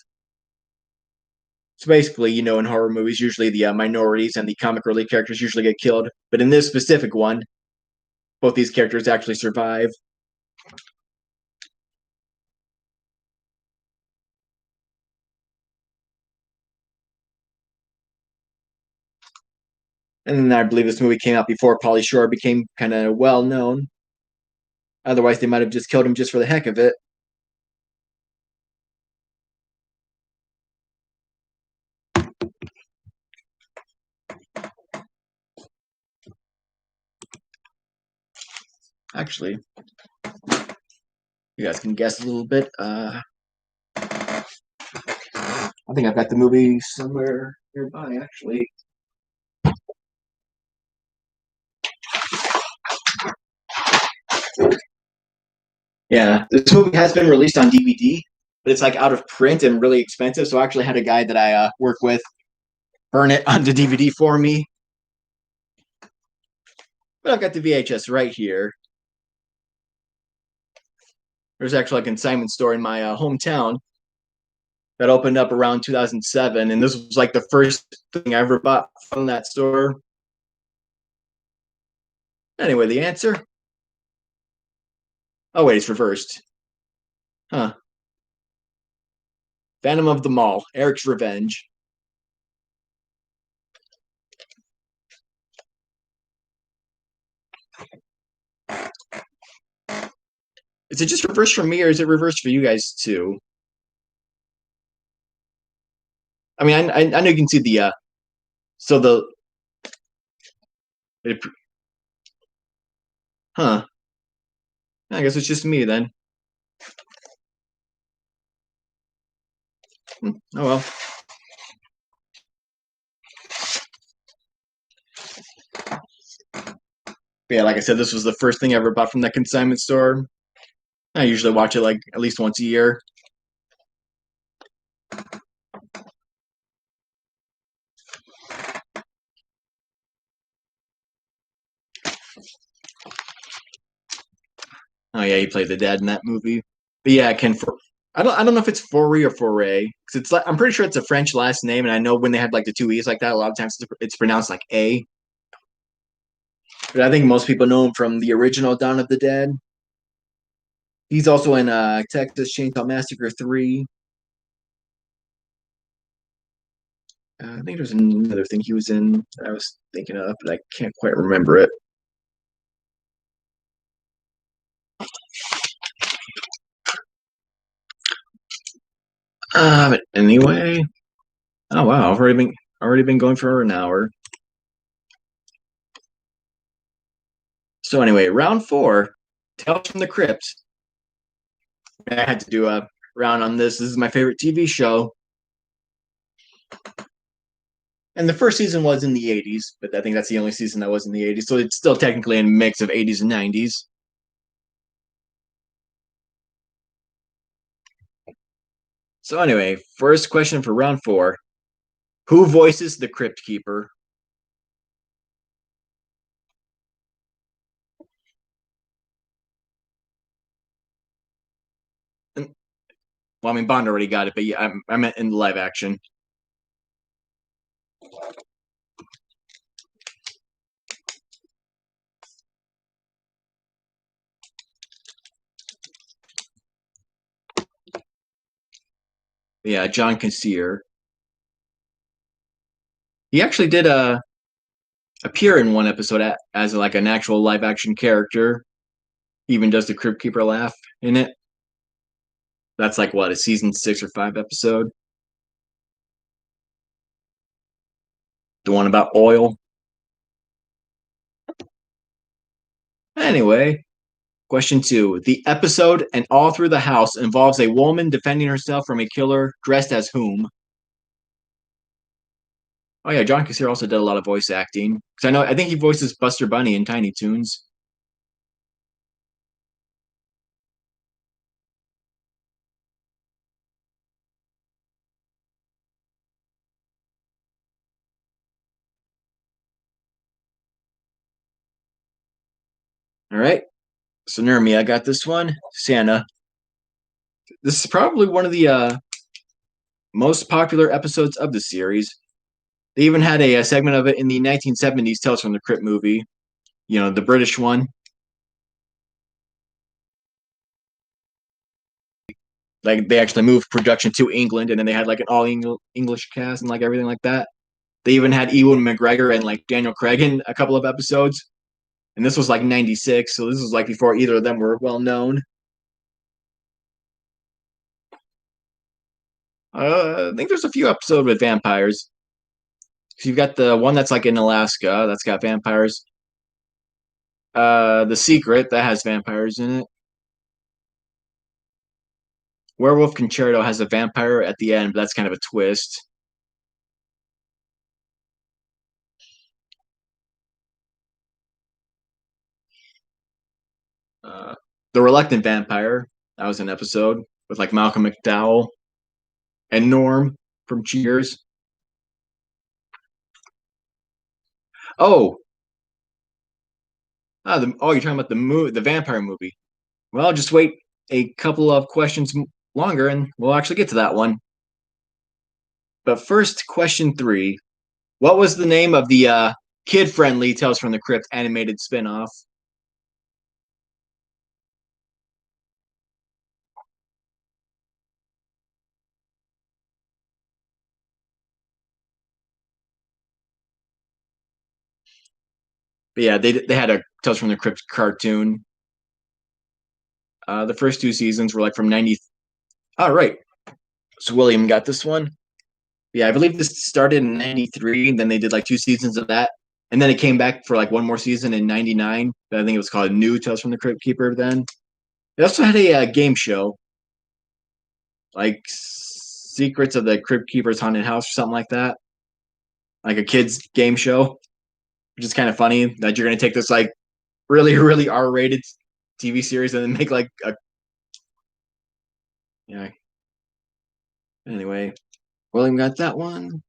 So basically, in horror movies, usually the minorities and the comic relief characters usually get killed, but in this specific one, both these characters actually survive. And I believe this movie came out before Pauly Shore became kind of well known. Otherwise, they might have just killed him just for the heck of it. Actually, you guys can guess a little bit. I think I've got the movie somewhere nearby, actually. Yeah, this movie has been released on DVD, but it's like out of print and really expensive. So I actually had a guy that I work with burn it onto DVD for me. But I've got the VHS right here. There's actually a consignment store in my hometown that opened up around 2007, and this was like the first thing I ever bought from that store. Anyway, the answer. Oh wait, it's reversed. Huh. Phantom of the Mall, Eric's Revenge. Is it just reversed for me, or is it reversed for you guys too? I mean, I know you can see the so the it, huh. I guess it's just me then. Oh well. But yeah, like I said, this was the first thing I ever bought from that consignment store. I usually watch it like at least once a year. Oh yeah, he played the dad in that movie. But yeah, I don't know if it's Foray or Foray because it's like I'm pretty sure it's a French last name, and I know when they have like the two e's like that, a lot of times it's pronounced like A. But I think most people know him from the original Dawn of the Dead. He's also in Texas Chainsaw Massacre 3. I think there's another thing he was in that I was thinking of, but I can't quite remember it. But anyway, oh wow, I've already been going for an hour. So anyway, round four, Tales from the Crypt. I had to do a round on this. This is my favorite TV show, and the first season was in the '80s, but I think that's the only season that was in the '80s. So it's still technically a mix of '80s and '90s. So anyway, first question for round four: Who voices the Crypt Keeper? And, well, I mean Bond already got it, but yeah, I meant in live action. Yeah, John Consier. He actually did appear in one episode as like an actual live action character. He even does the Crypt Keeper laugh in it. That's like what a season 6 or 5 episode. The one about oil. Anyway, question two. The episode and all through the house involves a woman defending herself from a killer dressed as whom? Oh yeah, John Cassier also did a lot of voice acting. Because I think he voices Buster Bunny in Tiny Toons. All right. So near me, I got this one. Santa. This is probably one of the most popular episodes of the series. They even had a segment of it in the 1970s Tales from the Crypt movie. You know, the British one. Like they actually moved production to England, and then they had like an all English cast and like everything like that. They even had Ewan McGregor and like Daniel Craig in a couple of episodes, and this was like '96, so this was like before either of them were well known. I think there's a few episodes with vampires. So you've got the one that's like in Alaska that's got vampires. The Secret that has vampires in it. Werewolf Concerto has a vampire at the end, but that's kind of a twist. Uh, the Reluctant Vampire that was an episode with like Malcolm McDowell and Norm from Cheers. Oh, you're talking about the vampire movie. Well, just wait a couple of questions longer, and we'll actually get to that one. But first, question three: What was the name of the kid-friendly Tales from the Crypt animated spinoff? But yeah, they had a Tales from the Crypt cartoon. The first 2 seasons were like from '90. Oh, right. So William got this one. Yeah, I believe this started in '93, and then they did like 2 seasons of that, and then it came back for like one more season in '99. But I think it was called New Tales from the Crypt Keeper. Then they also had a game show, like Secrets of the Crypt Keeper's Haunted House or something like that, like a kids game show, which is kind of funny that you're gonna take this like really really R-rated TV series and then make like a yeah. Anyway, William got that one.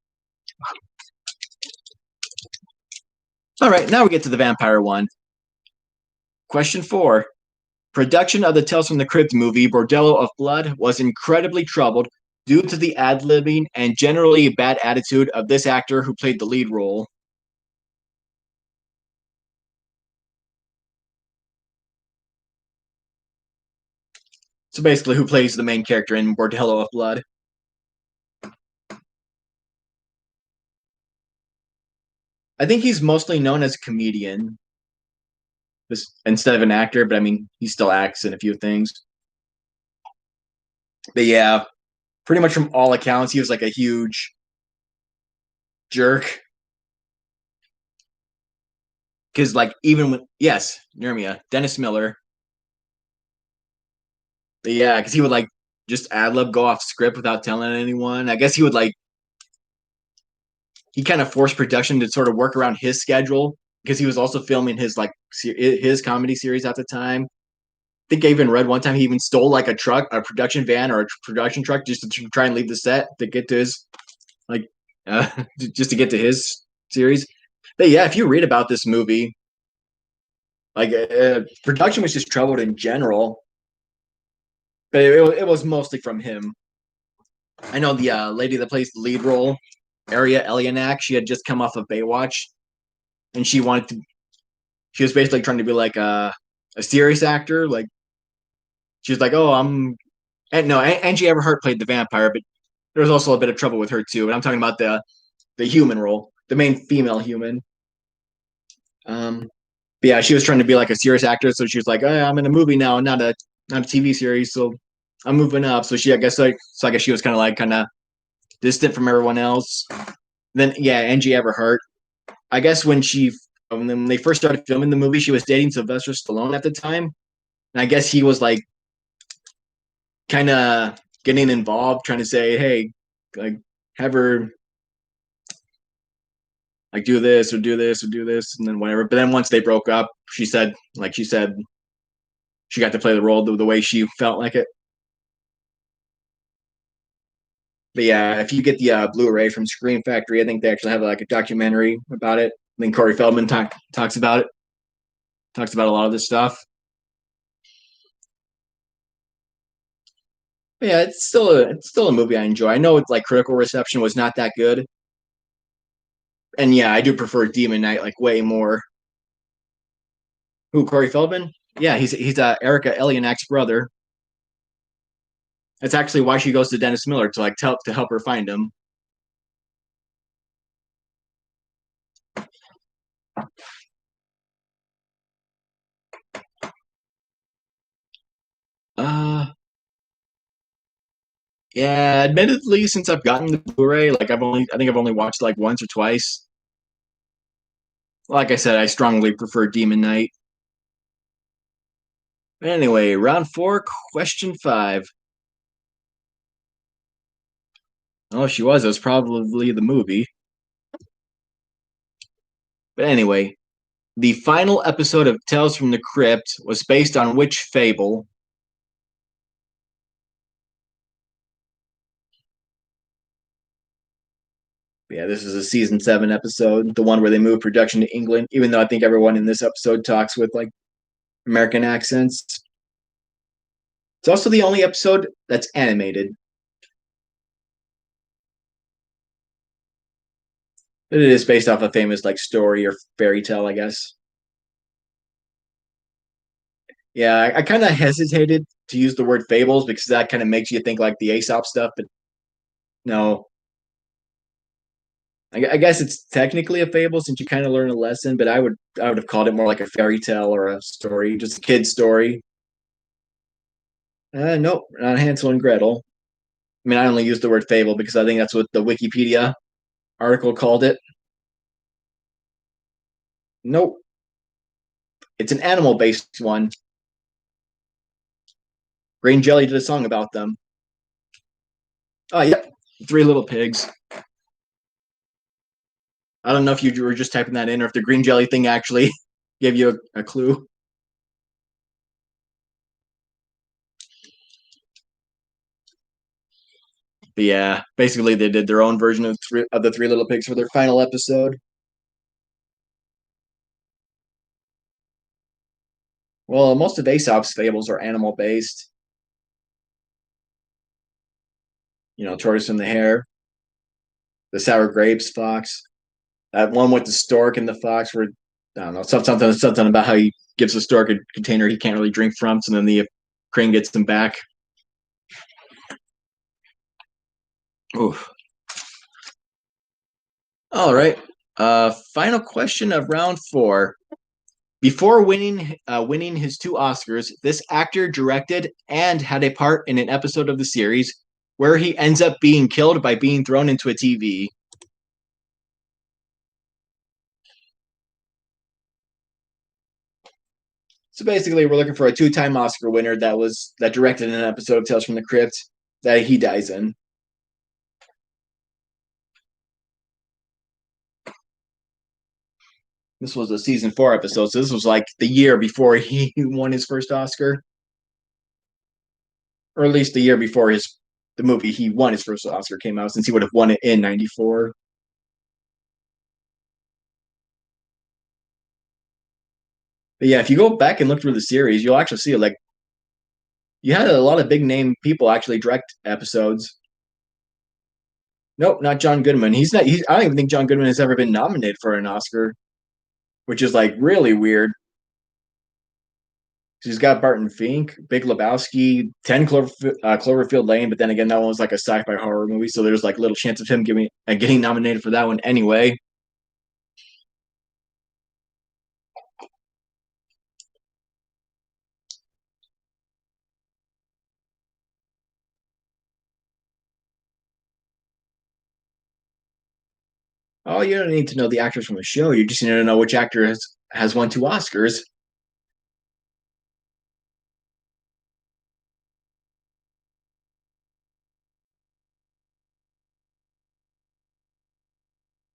All right, now we get to the vampire one. Question four. Production of the Tales from the Crypt movie, Bordello of Blood, was incredibly troubled due to the ad libbing and generally bad attitude of this actor who played the lead role. So basically, who plays the main character in Bordello of Blood? I think he's mostly known as a comedian instead of an actor, but I mean, he still acts in a few things. But yeah, pretty much from all accounts, he was like a huge jerk. Because like even with yes, Nyrmia, Dennis Miller. But yeah, because he would like just ad lib go off script without telling anyone. I guess he would like he kind of forced production to sort of work around his schedule because he was also filming his like his comedy series at the time. I think I even read one time he even stole like a truck, a production van or a production truck just to try and leave the set to get to his like uh, just to get to his series. But yeah, if you read about this movie, like production was just troubled in general, but it was mostly from him. I know the lady that plays the lead role, Aria Elianak, she had just come off of Baywatch, and she wanted to. She was basically trying to be like a serious actor. Like she was like, "Oh, I'm." And no, Angie Everhart played the vampire, but there was also a bit of trouble with her too. And I'm talking about the human role, the main female human. But yeah, she was trying to be like a serious actor, so she was like, oh, "I'm in a movie now, not a TV series, so I'm moving up." So she, I guess, like, so I guess she was kind of distant from everyone else. Then yeah, Angie Everhart. I guess when they first started filming the movie, she was dating Sylvester Stallone at the time, and I guess he was like kind of getting involved, trying to say, "Hey, like have her like do this or do this or do this," and then whatever. But then once they broke up, she said she got to play the role the way she felt like it. But yeah, if you get the Blu-ray from Scream Factory, I think they actually have like a documentary about it. I think Corey Feldman talks about it, talks about a lot of this stuff. But yeah, it's still a movie I enjoy. I know it's like critical reception was not that good, and yeah, I do prefer Demon Knight like way more. Who Corey Feldman? Yeah, he's Erica Elianak's brother. That's actually why she goes to Dennis Miller to like to help her find him. Uh, yeah, admittedly, since I've gotten the Blu-ray, like I think I've only watched it like once or twice. Like I said, I strongly prefer Demon Knight. Anyway, round four, question five. Oh, she was. It was probably the movie. But anyway, the final episode of Tales from the Crypt was based on which fable? Yeah, this is a season 7 episode, the one where they moved production to England, even though I think everyone in this episode talks with like American accents. It's also the only episode that's animated. It is based off a famous like story or fairy tale, I guess. Yeah, I kind of hesitated to use the word fables because that kind of makes you think like the Aesop stuff, but no. I guess it's technically a fable since you kind of learn a lesson, but I would have called it more like a fairy tale or a story, just a kid's story. Nope, not Hansel and Gretel. I mean, I only use the word fable because I think that's what the Wikipedia article called it. Nope, it's an animal-based one. Green Jelly did a song about them. Oh, yep, Three Little Pigs. I don't know if you were just typing that in or if the green jelly thing actually gave you a clue. But yeah, basically they did their own version of the Three Little Pigs for their final episode. Well, most of Aesop's fables are animal based. Tortoise and the hare, the sour grapes, fox. That one with the stork and the fox, where I don't know something about how he gives the stork a container he can't really drink from, so then the crane gets them back. Oof. All right. Final question of round four. Before winning his two Oscars, this actor directed and had a part in an episode of the series where he ends up being killed by being thrown into a TV. So basically, we're looking for a two-time Oscar winner that directed an episode of Tales from the Crypt that he dies in. This was a season 4 episode, so this was like the year before he won his first Oscar, or at least the year before the movie he won his first Oscar came out, since he would have won it in '94. But yeah, if you go back and look through the series, you'll actually see like you had a lot of big name people actually direct episodes. Nope, not John Goodman. He's not. I don't even think John Goodman has ever been nominated for an Oscar, which is like really weird. She's got Barton Fink, Big Lebowski, 10 Cloverfield Lane, but then again, that one was like a sci-fi horror movie, so there's like little chance of him getting nominated for that one anyway. Oh, you don't need to know the actors from the show. You just need to know which actor has won two Oscars.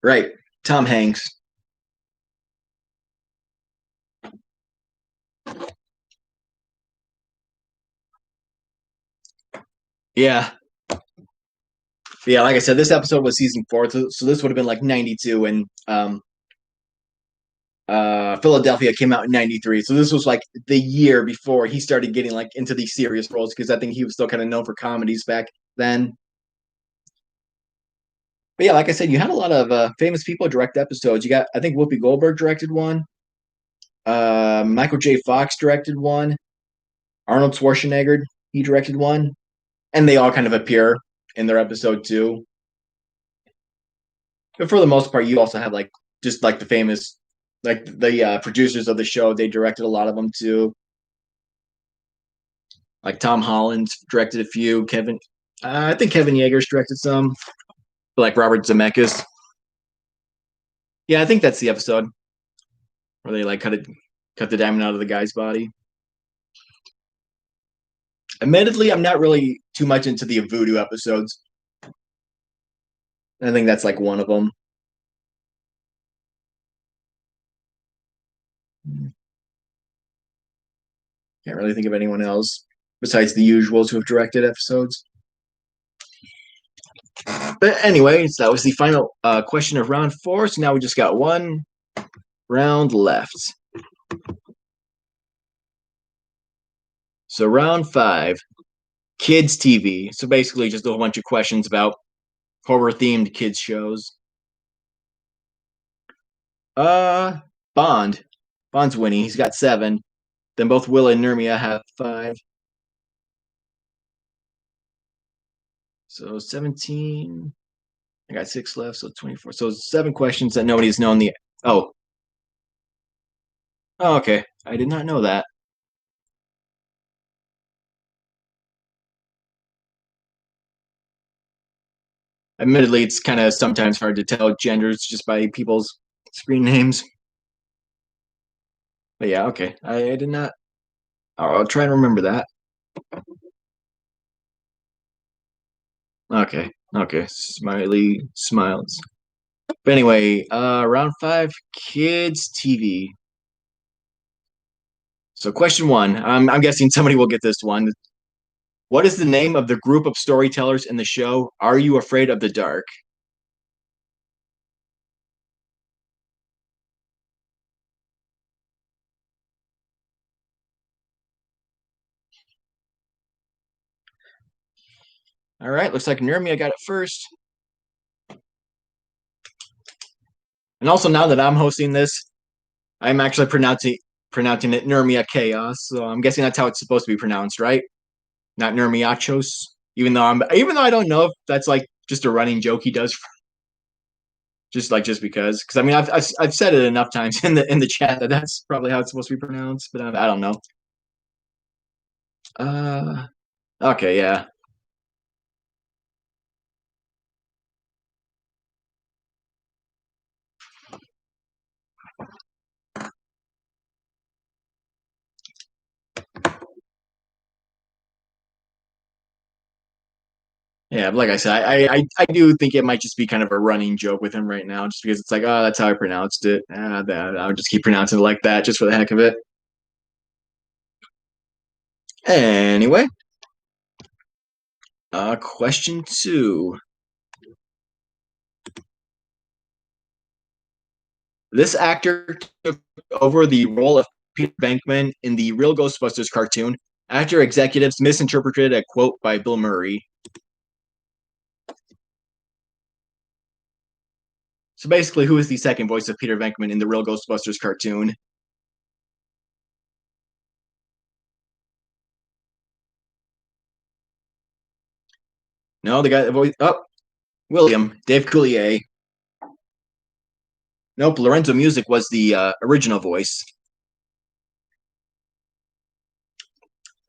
Right, Tom Hanks. Yeah, yeah. Like I said, this episode was season 4, so this would have been like '92, and Philadelphia came out in '93. So this was like the year before he started getting like into these serious roles, because I think he was still kind of known for comedies back then. But yeah, like I said, you had a lot of famous people direct episodes. You got, I think Whoopi Goldberg directed one. Michael J. Fox directed one. Arnold Schwarzenegger, he directed one, and they all kind of appear in their episode too. But for the most part, you also have like just like the famous, like the producers of the show. They directed a lot of them too. Like Tom Holland directed a few. I think Kevin Yeager's directed some. Like Robert Zemeckis. Yeah, I think that's the episode where they like cut the diamond out of the guy's body. Admittedly, I'm not really too much into the voodoo episodes. I think that's like one of them. Can't really think of anyone else besides the usuals who have directed episodes. But anyways, that was the final question of round 4. So now we just got one round left. So round 5, kids TV. So basically, just a whole bunch of questions about horror themed kids shows. Uh, Bond. Bond's winning. He's got 7. Then both Will and Nurmia have 5. So 17. I got 6 left, so 24. So 7 questions that nobody's known the. Oh, oh, okay. I did not know that. Admittedly, it's kind of sometimes hard to tell genders just by people's screen names. But yeah, okay. I did not. I'll try and remember that. Okay. Okay. Smiley smiles. But anyway, round 5, kids TV. So question 1. I'm guessing somebody will get this one. What is the name of the group of storytellers in the show Are You Afraid of the Dark? All right, looks like Nurmia got it first. And also, now that I'm hosting this, I'm actually pronouncing it Nurmia Chaos. So I'm guessing that's how it's supposed to be pronounced, right? Not Nurmiachos. Even though I don't know if that's like just a running joke he does, just because I mean I've said it enough times in the chat that that's probably how it's supposed to be pronounced, but I don't know. Uh, okay, yeah. Yeah, like I said, I do think it might just be kind of a running joke with him right now, just because it's like, oh, that's how I pronounced it. I'll just keep pronouncing it like that, just for the heck of it. Anyway, question two. This actor took over the role of Peter Venkman in the real Ghostbusters cartoon after executives misinterpreted a quote by Bill Murray. So basically, who is the second voice of Peter Venkman in the real Ghostbusters cartoon? No, the guy that voice. Oh, William Dave Coulier. Nope, Lorenzo Music was the original voice.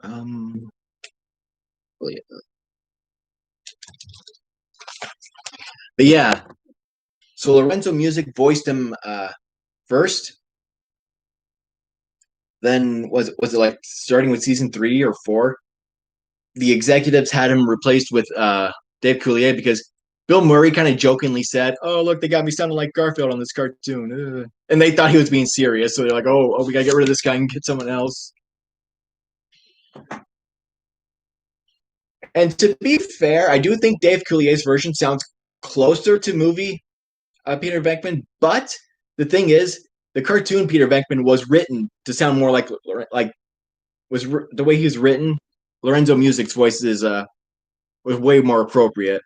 Um, but yeah, so Lorenzo Music voiced him first. Then was it like starting with season 3 or 4? The executives had him replaced with Dave Coulier because Bill Murray kind of jokingly said, "Oh, look, they got me sounding like Garfield on this cartoon," and they thought he was being serious. So they're like, "Oh, we gotta get rid of this guy and get someone else." And to be fair, I do think Dave Coulier's version sounds closer to movie Peter Venkman. But the thing is, the cartoon Peter Venkman was written to sound more like the way he's written. Lorenzo Music's voice was way more appropriate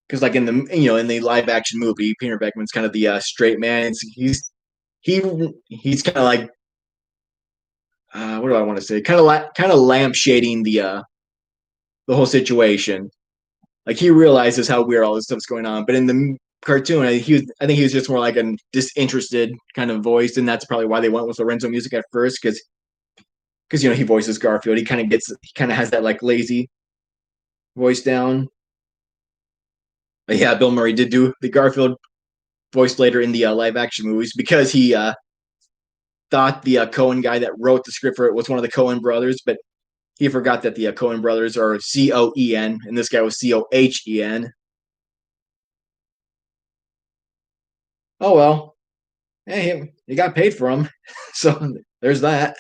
because like in the live action movie, Peter Venkman's kind of the straight man. He he's kind of like what do I want to say? Kind of lampshading the whole situation. Like he realizes how weird all this stuff's going on, but in the cartoon, I think he was just more like a disinterested kind of voice, and that's probably why they went with Lorenzo Music at first because he voices Garfield. He kind of has that like lazy voice down. But yeah, Bill Murray did do the Garfield voice later in the live action movies because he thought the Cohen guy that wrote the script for it was one of the Cohen brothers, but he forgot that the Cohen brothers are Coen, and this guy was Cohen. Oh well, hey, he got paid for him, so there's that.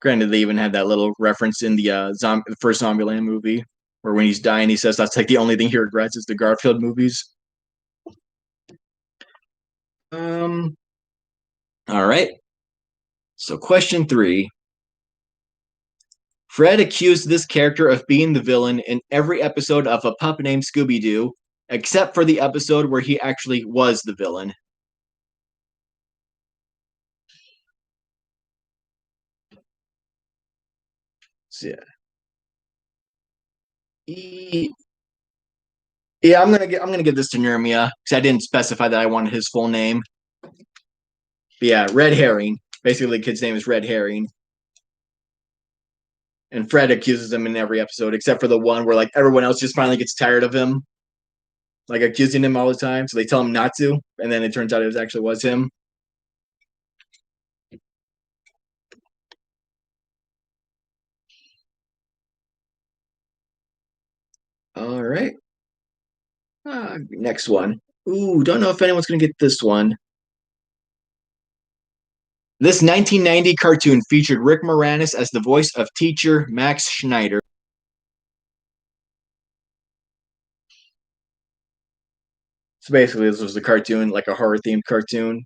Granted, they even had that little reference in the first Zombieland movie, where when he's dying, he says that's like the only thing he regrets is the Garfield movies. Um. All right. So, question three. Fred accused this character of being the villain in every episode of A Pup Named Scooby Doo, except for the episode where he actually was the villain. So, yeah. Yeah, I'm gonna give this to Nurmia because I didn't specify that I wanted his full name. But yeah, Red Herring. Basically, the kid's name is Red Herring, and Fred accuses him in every episode except for the one where like everyone else just finally gets tired of him, like accusing him all the time. So they tell him not to, and then it turns out it actually was him. All right, next one. Ooh, don't know if anyone's gonna get this one. This 1990 cartoon featured Rick Moranis as the voice of teacher Max Schneider. So basically, this was a cartoon, like a horror themed cartoon.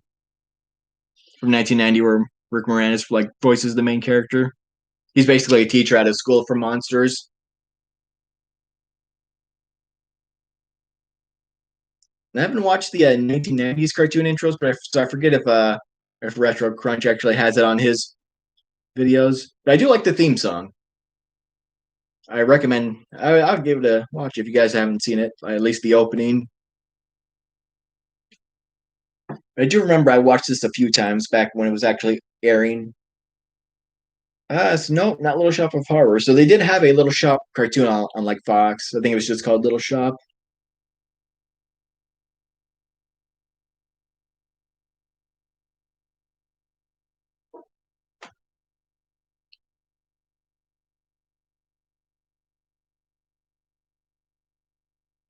from 1990 where Rick Moranis like voices the main character. He's basically a teacher at a school for monsters. I haven't watched the 1990s cartoon intros, but I forget if Retro Crunch actually has it on his videos. But I do like the theme song. I recommend. I'll give it a watch if you guys haven't seen it. At least the opening. I do remember I watched this a few times back when it was actually airing. So no, not Little Shop of Horror. So they did have a Little Shop cartoon on like Fox. I think it was just called Little Shop.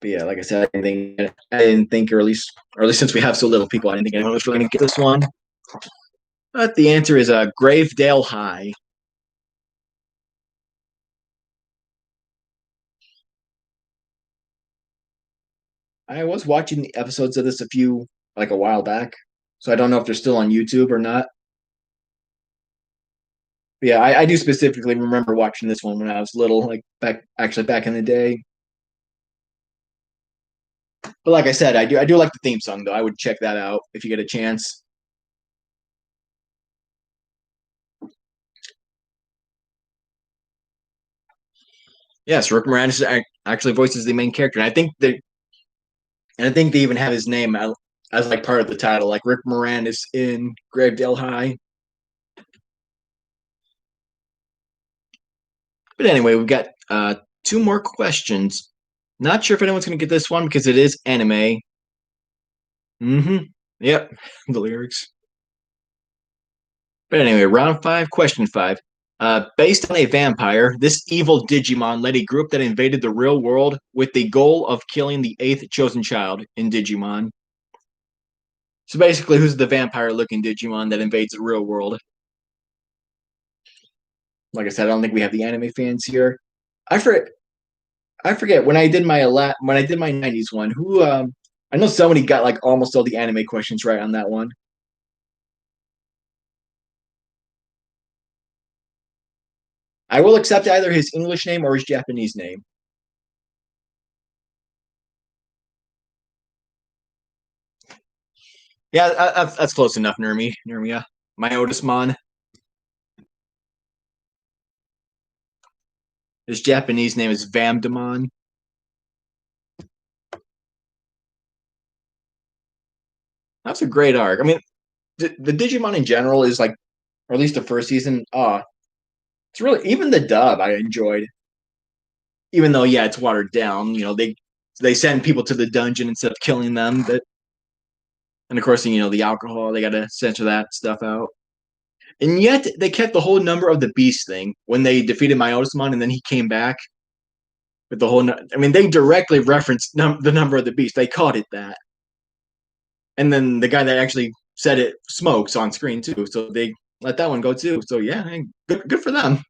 But yeah, like I said, I didn't think, or at least since we have so little people, I didn't think anyone was really gonna get this one. But the answer is Gravedale High. I was watching the episodes of this like a while back, so I don't know if they're still on YouTube or not. But yeah, I do specifically remember watching this one when I was little, like back in the day. But like I said, I do like the theme song though. I would check that out if you get a chance. Yes, Rick Moranis actually voices the main character, and I think they even have his name as like part of the title, like Rick Moranis in Gravedale High. But anyway, we've got two more questions. Not sure if anyone's going to get this one because it is anime. Mm-hmm. Yep, the lyrics. But anyway, round five, question five. Based on a vampire, this evil Digimon led a group that invaded the real world with the goal of killing the eighth chosen child in Digimon. So basically, who's the vampire-looking Digimon that invades the real world? Like I said, I don't think we have the anime fans here. I forget. I forget when I did my '90s one. Who I know somebody got like almost all the anime questions right on that one. I will accept either his English name or his Japanese name. Yeah, that's close enough, Nurmia. My Otismon. His Japanese name is Vamdemon. That's a great arc. I mean, the Digimon in general is like, or at least the first season. It's really even the dub I enjoyed. Even though, yeah, it's watered down. They send people to the dungeon instead of killing them. But and of course, the alcohol they got to censor that stuff out. And yet they kept the whole number of the beast thing when they defeated Myotismon, and then he came back with the whole. I mean, they directly referenced the number of the beast. They called it that, and then the guy that actually said it smokes on screen too. So they let that one go too. So yeah, good for them.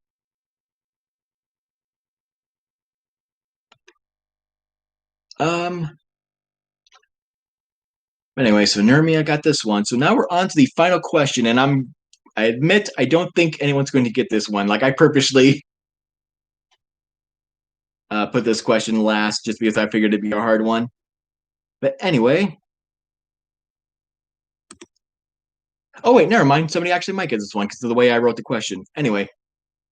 Um. Anyway, so Nurmia got this one. So now we're on to the final question, and I admit I don't think anyone's going to get this one. Like I purposely put this question last just because I figured it'd be a hard one. But anyway, oh wait, never mind. Somebody actually might get this one because of the way I wrote the question. Anyway,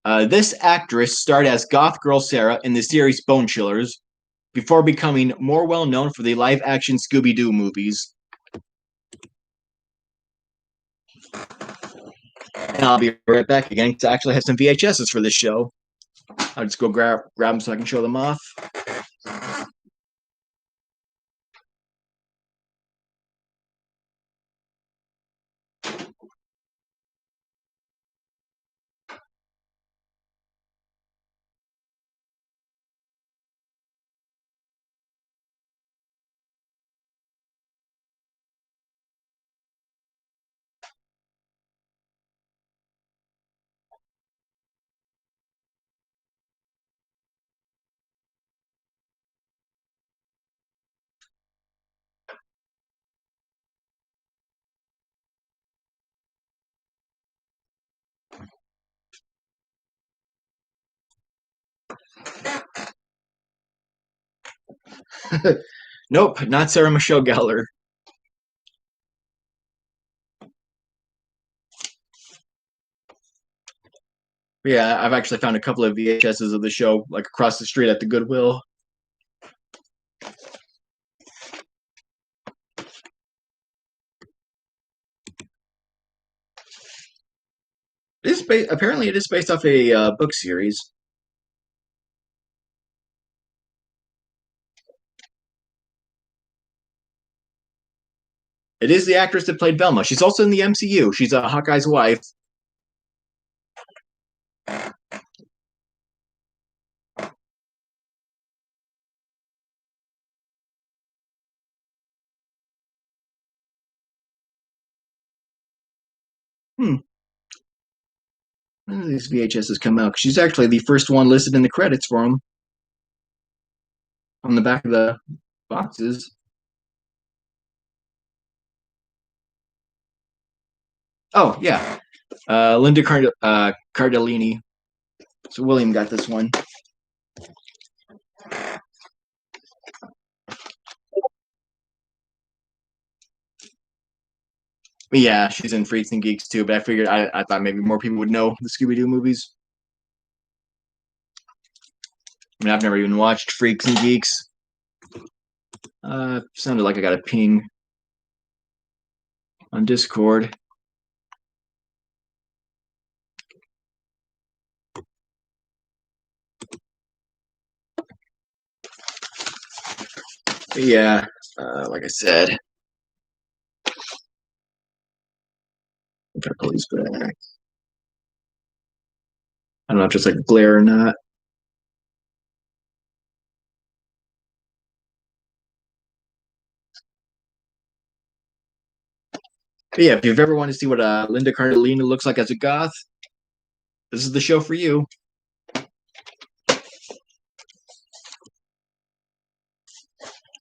this actress starred as Goth Girl Sarah in the series Bone Chillers before becoming more well known for the live action Scooby Doo movies. And I'll be right back again because I actually have some VHSs for this show. I'll just go grab them so I can show them off. Nope, not Sarah Michelle Gellar. Yeah, I've actually found a couple of VHSs of the show, like across the street at the Goodwill. Apparently it is based off a book series. It is the actress that played Velma. She's also in the MCU. She's Hawkeye's wife. Hmm. When did these VHSs come out? She's actually the first one listed in the credits for them on the back of the boxes. Oh yeah, Linda Cardellini. So William got this one. But yeah, she's in Freaks and Geeks too. But I thought maybe more people would know the Scooby Doo movies. I mean, I've never even watched Freaks and Geeks. Sounded like I got a ping on Discord. But yeah, like I said, I'm trying to pull these back. I don't know if it's like glare or not. But yeah, if you've ever wanted to see what Linda Cardellini looks like as a goth, this is the show for you.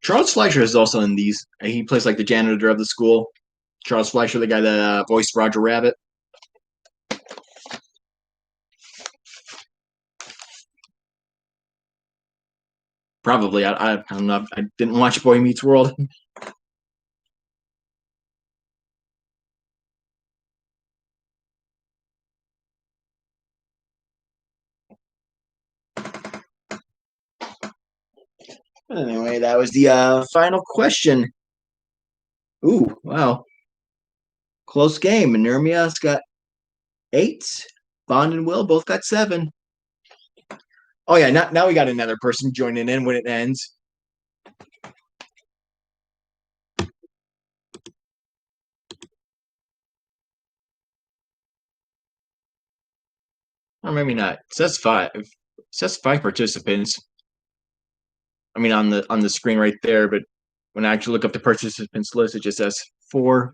Charles Fleischer is also in these. He plays like the janitor of the school. Charles Fleischer, the guy that voiced Roger Rabbit. Probably. I'm not. I didn't watch Boy Meets World. Anyway, that was the final question. Ooh, wow, close game. Nermia's got 8. Bond and Will both got 7. Oh yeah, now we got another person joining in when it ends. Or maybe not. It says 5. It says 5 participants. I mean on the screen right there, but when I actually look up the participants list, it just says 4.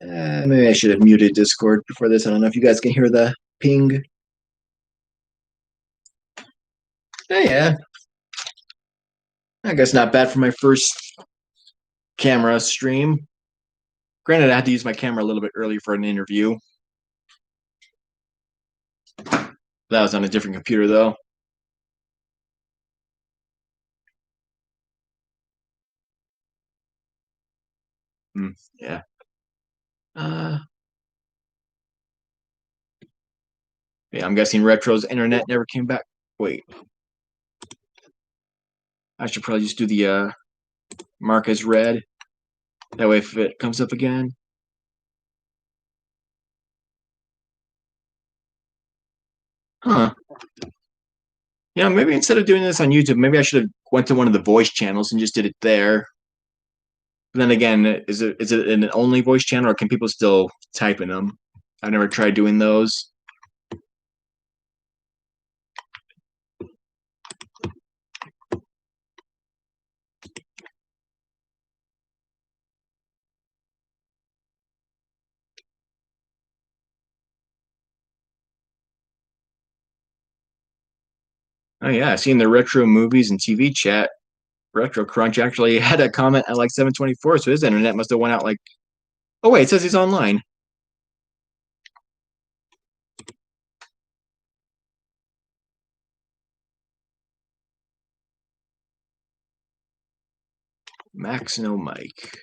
Maybe I should have muted Discord before this. I don't know if you guys can hear the ping. Oh, yeah, I guess not bad for my first camera stream. Granted, I had to use my camera a little bit early for an interview. That was on a different computer, though. Yeah. Uh, yeah, I'm guessing Retro's internet never came back. Wait, I should probably just do the mark as red. That way, if it comes up again. Huh. Yeah, maybe instead of doing this on YouTube, maybe I should have went to one of the voice channels and just did it there. But then again, is it an only voice channel, or can people still type in them? I've never tried doing those. Oh yeah, I've seen the retro movies and TV chat. Retro Crunch actually had a comment at like 7:24, so his internet must have went out like. Oh wait, it says he's online. Max no Mike.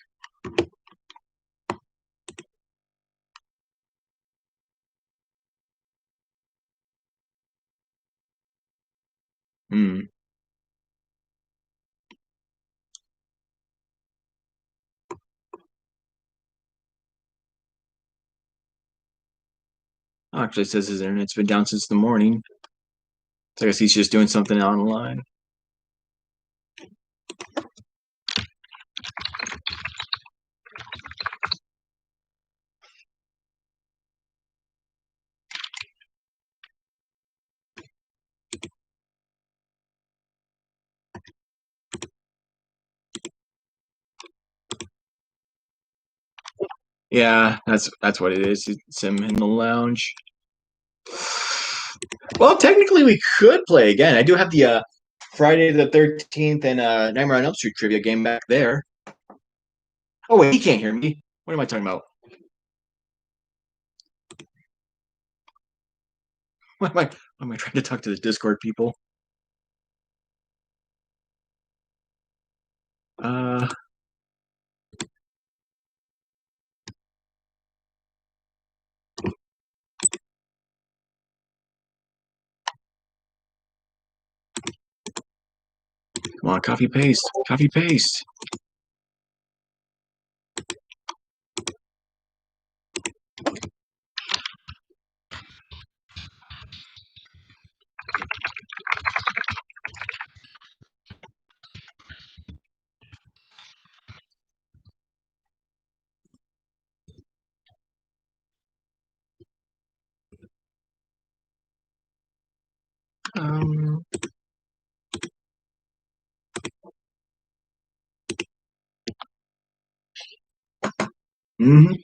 Hmm. Oh, actually, it says his internet's been down since the morning. So I guess he's just doing something online. Yeah, that's what it is. It's him in the lounge. Well, technically, we could play again. I do have the Friday the 13th and Nightmare on Elm Street trivia game back there. Oh wait, he can't hear me. What am I talking about? What am I trying to talk to the Discord people? Uh, Come on, copy paste, copy paste. Um, mhm.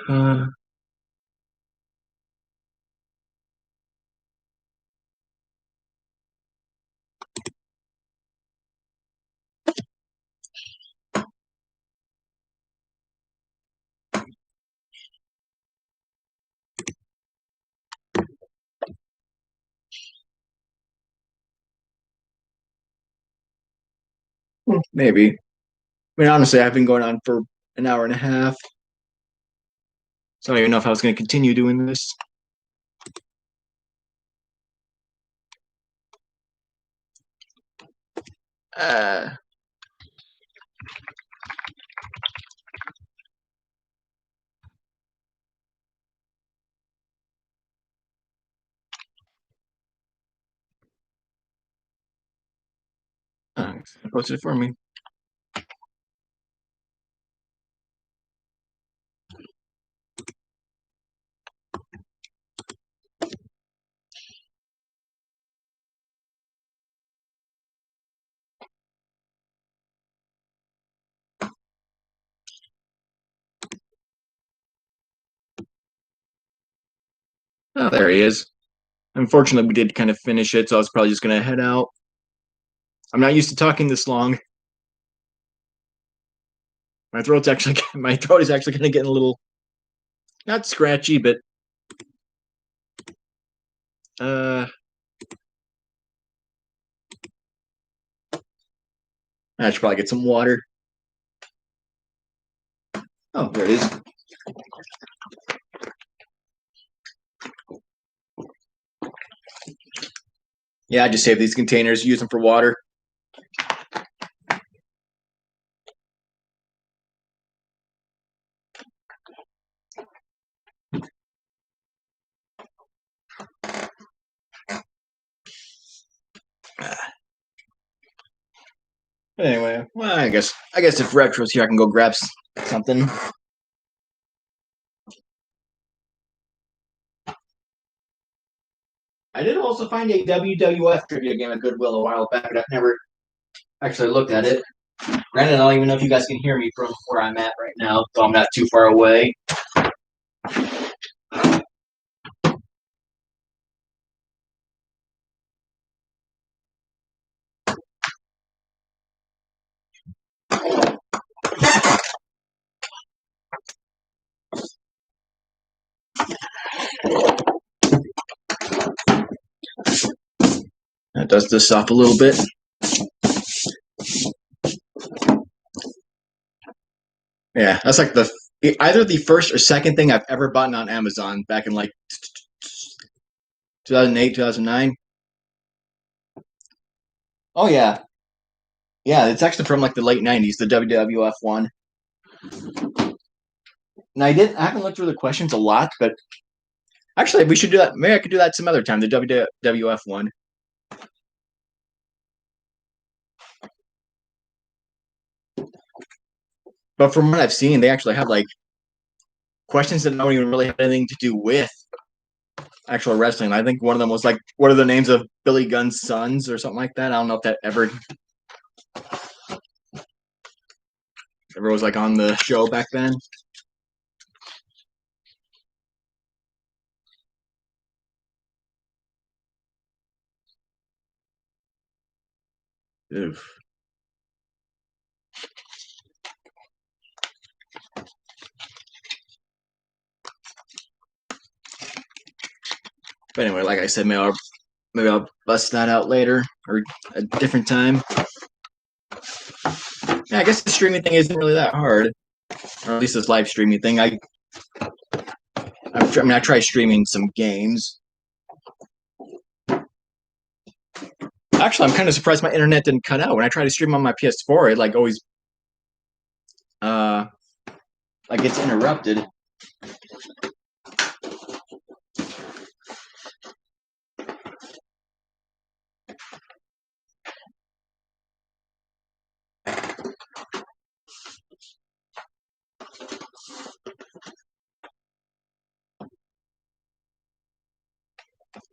Uh, Maybe. I mean, honestly, I've been going on for an hour and a half, so I don't even know if I was going to continue doing this. Uh, Posted it for me. Oh, there he is. Unfortunately, we did kind of finish it, so I was probably just going to head out. I'm not used to talking this long. My throat is actually kind of getting a little not scratchy, but uh, I should probably get some water. Oh, there it is. Yeah, I just save these containers, use them for water. But anyway, well, I guess if Retro's here, I can go grab something. I did also find a WWF trivia game at Goodwill a while back, but I've never actually looked at it. Granted, I don't even know if you guys can hear me from where I'm at right now, so I'm not too far away. That does this up a little bit. Yeah, that's like either the first or second thing I've ever bought on Amazon back in like 2008, 2009. Oh yeah, yeah, it's actually from like the late 90s, the WWF one. And I haven't looked through the questions a lot, but actually we should do that. Maybe I could do that some other time. The WWF one. But from what I've seen, they actually have like questions that don't even really have anything to do with actual wrestling. I think one of them was like, "What are the names of Billy Gunn's sons?" or something like that. I don't know if that ever was like on the show back then. Oof. But anyway, like I said, maybe I'll bust that out later or a different time. Yeah, I guess the streaming thing isn't really that hard, or at least this live streaming thing. I tried streaming some games. Actually, I'm kind of surprised my internet didn't cut out when I tried to stream on my PS4. It like always, uh, like gets interrupted.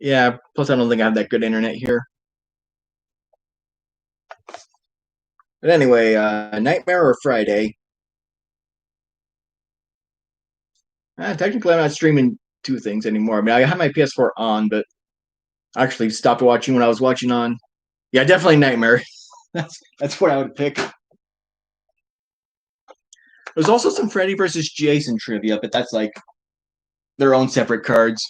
Yeah. Plus, I don't think I have that good internet here. But anyway, Nightmare or Friday? Technically, I'm not streaming two things anymore. I mean, I have my PS4 on, but I actually stopped watching when I was watching on. Yeah, definitely Nightmare. That's what I would pick. There's also some Freddy versus Jason trivia, but that's like their own separate cards.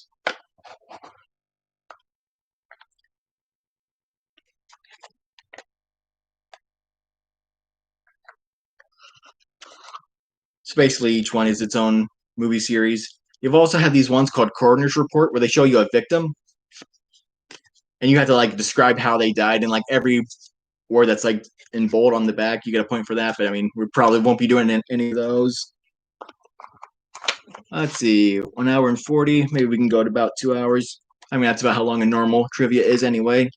So basically, each one is its own movie series. You've also had these ones called Coroner's Report, where they show you a victim, and you have to like describe how they died, and like every word that's like in bold on the back, you get a point for that. But I mean, we probably won't be doing any of those. Let's see, 1 hour and 40. Maybe we can go to about 2 hours. I mean, that's about how long a normal trivia is anyway.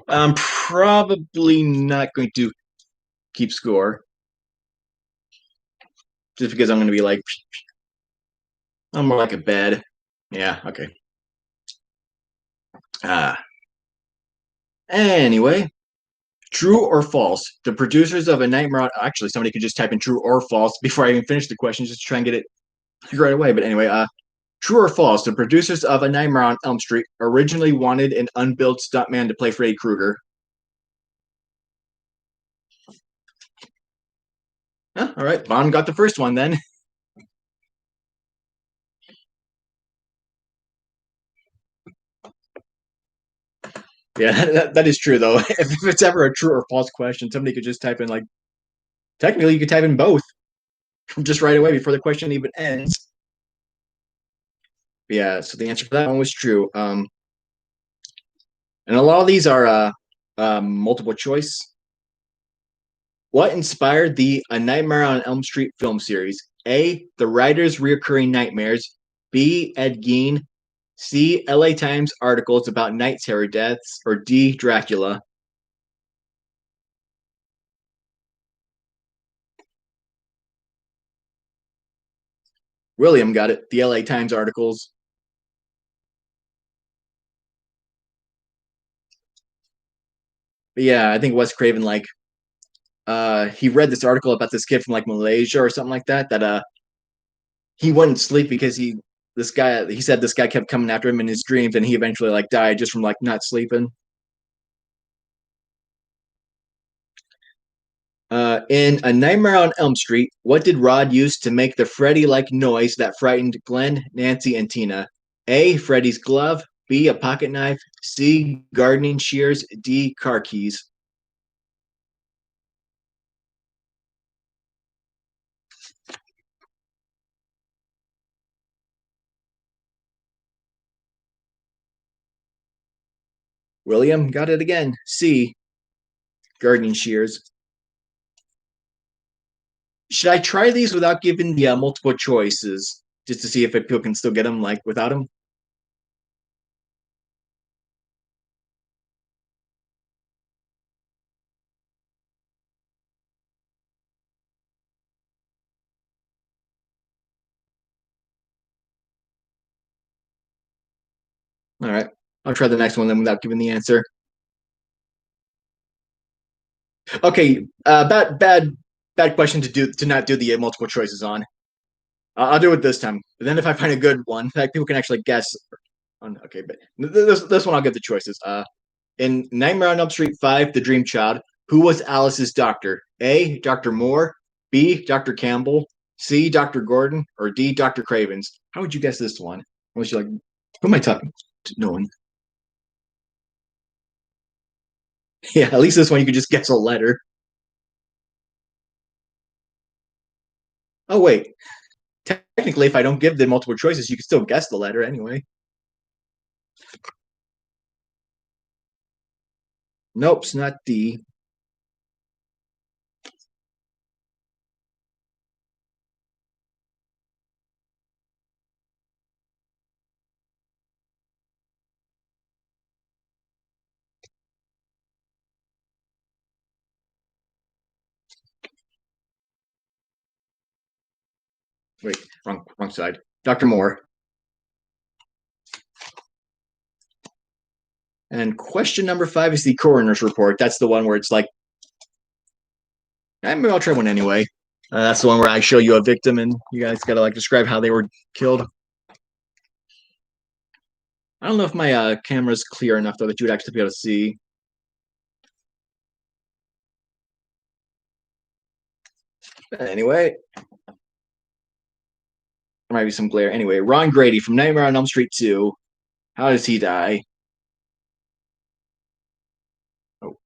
I'm probably not going to keep score just because I'm going to be like, I'm more like a bed. Yeah, okay. Ah. Anyway, true or false? The producers of A Nightmare on actually somebody could just type in true or false before I even finish the question, just to try and get it right away. But anyway, true or false? The producers of A Nightmare on Elm Street originally wanted an unbilled stuntman to play Freddy Krueger. Huh, all right, Bond got the first one then. Yeah, that is true though. If it's ever a true or false question, somebody could just type in like Technically, you could type in both just right away before the question even ends. But yeah, so the answer for that one was true. And a lot of these are multiple choice. What inspired the A Nightmare on Elm Street film series? A. The writer's reoccurring nightmares. B. Ed Gein. C. LA Times articles about night terror deaths. Or D. Dracula. William got it. The LA Times articles. But yeah, I think Wes Craven he read this article about this kid from like Malaysia or something like that he wouldn't sleep because he said this guy kept coming after him in his dreams and he eventually like died just from like not sleeping. In A Nightmare on Elm Street, what did Rod use to make the Freddy-like noise that frightened Glenn, Nancy, and Tina? A. Freddy's glove. B. A pocket knife. C. Gardening shears. D. Car keys. William got it again. C. Gardening shears. Should I try these without giving the multiple choices, just to see if people can still get them like without them? All right, I'll try the next one then without giving the answer. Okay, bad question to not do the multiple choices on. I'll do it this time. But then if I find a good one, in fact, people can actually guess. Okay, but this one I'll give the choices. In Nightmare on Elm Street 5, The Dream Child, who was Alice's doctor? A. Dr. Moore. B. Dr. Campbell. C. Dr. Gordon. Or D. Dr. Cravens. How would you guess this one? Unless you're like, who am I talking to? No one. Yeah, at least this one you could just guess a letter. Oh, wait. Technically, if I don't give the multiple choices, you can still guess the letter anyway. Nope, it's not D. Wait, wrong side. Dr. Moore. And question number 5 is the coroner's report. That's the one where it's like, maybe I'll try one anyway. That's the one where I show you a victim and you guys gotta like describe how they were killed. I don't know if my camera's clear enough though that you would actually be able to see. But anyway, there might be some glare. Anyway, Ron Grady from Nightmare on Elm Street 2. How does he die? Oh,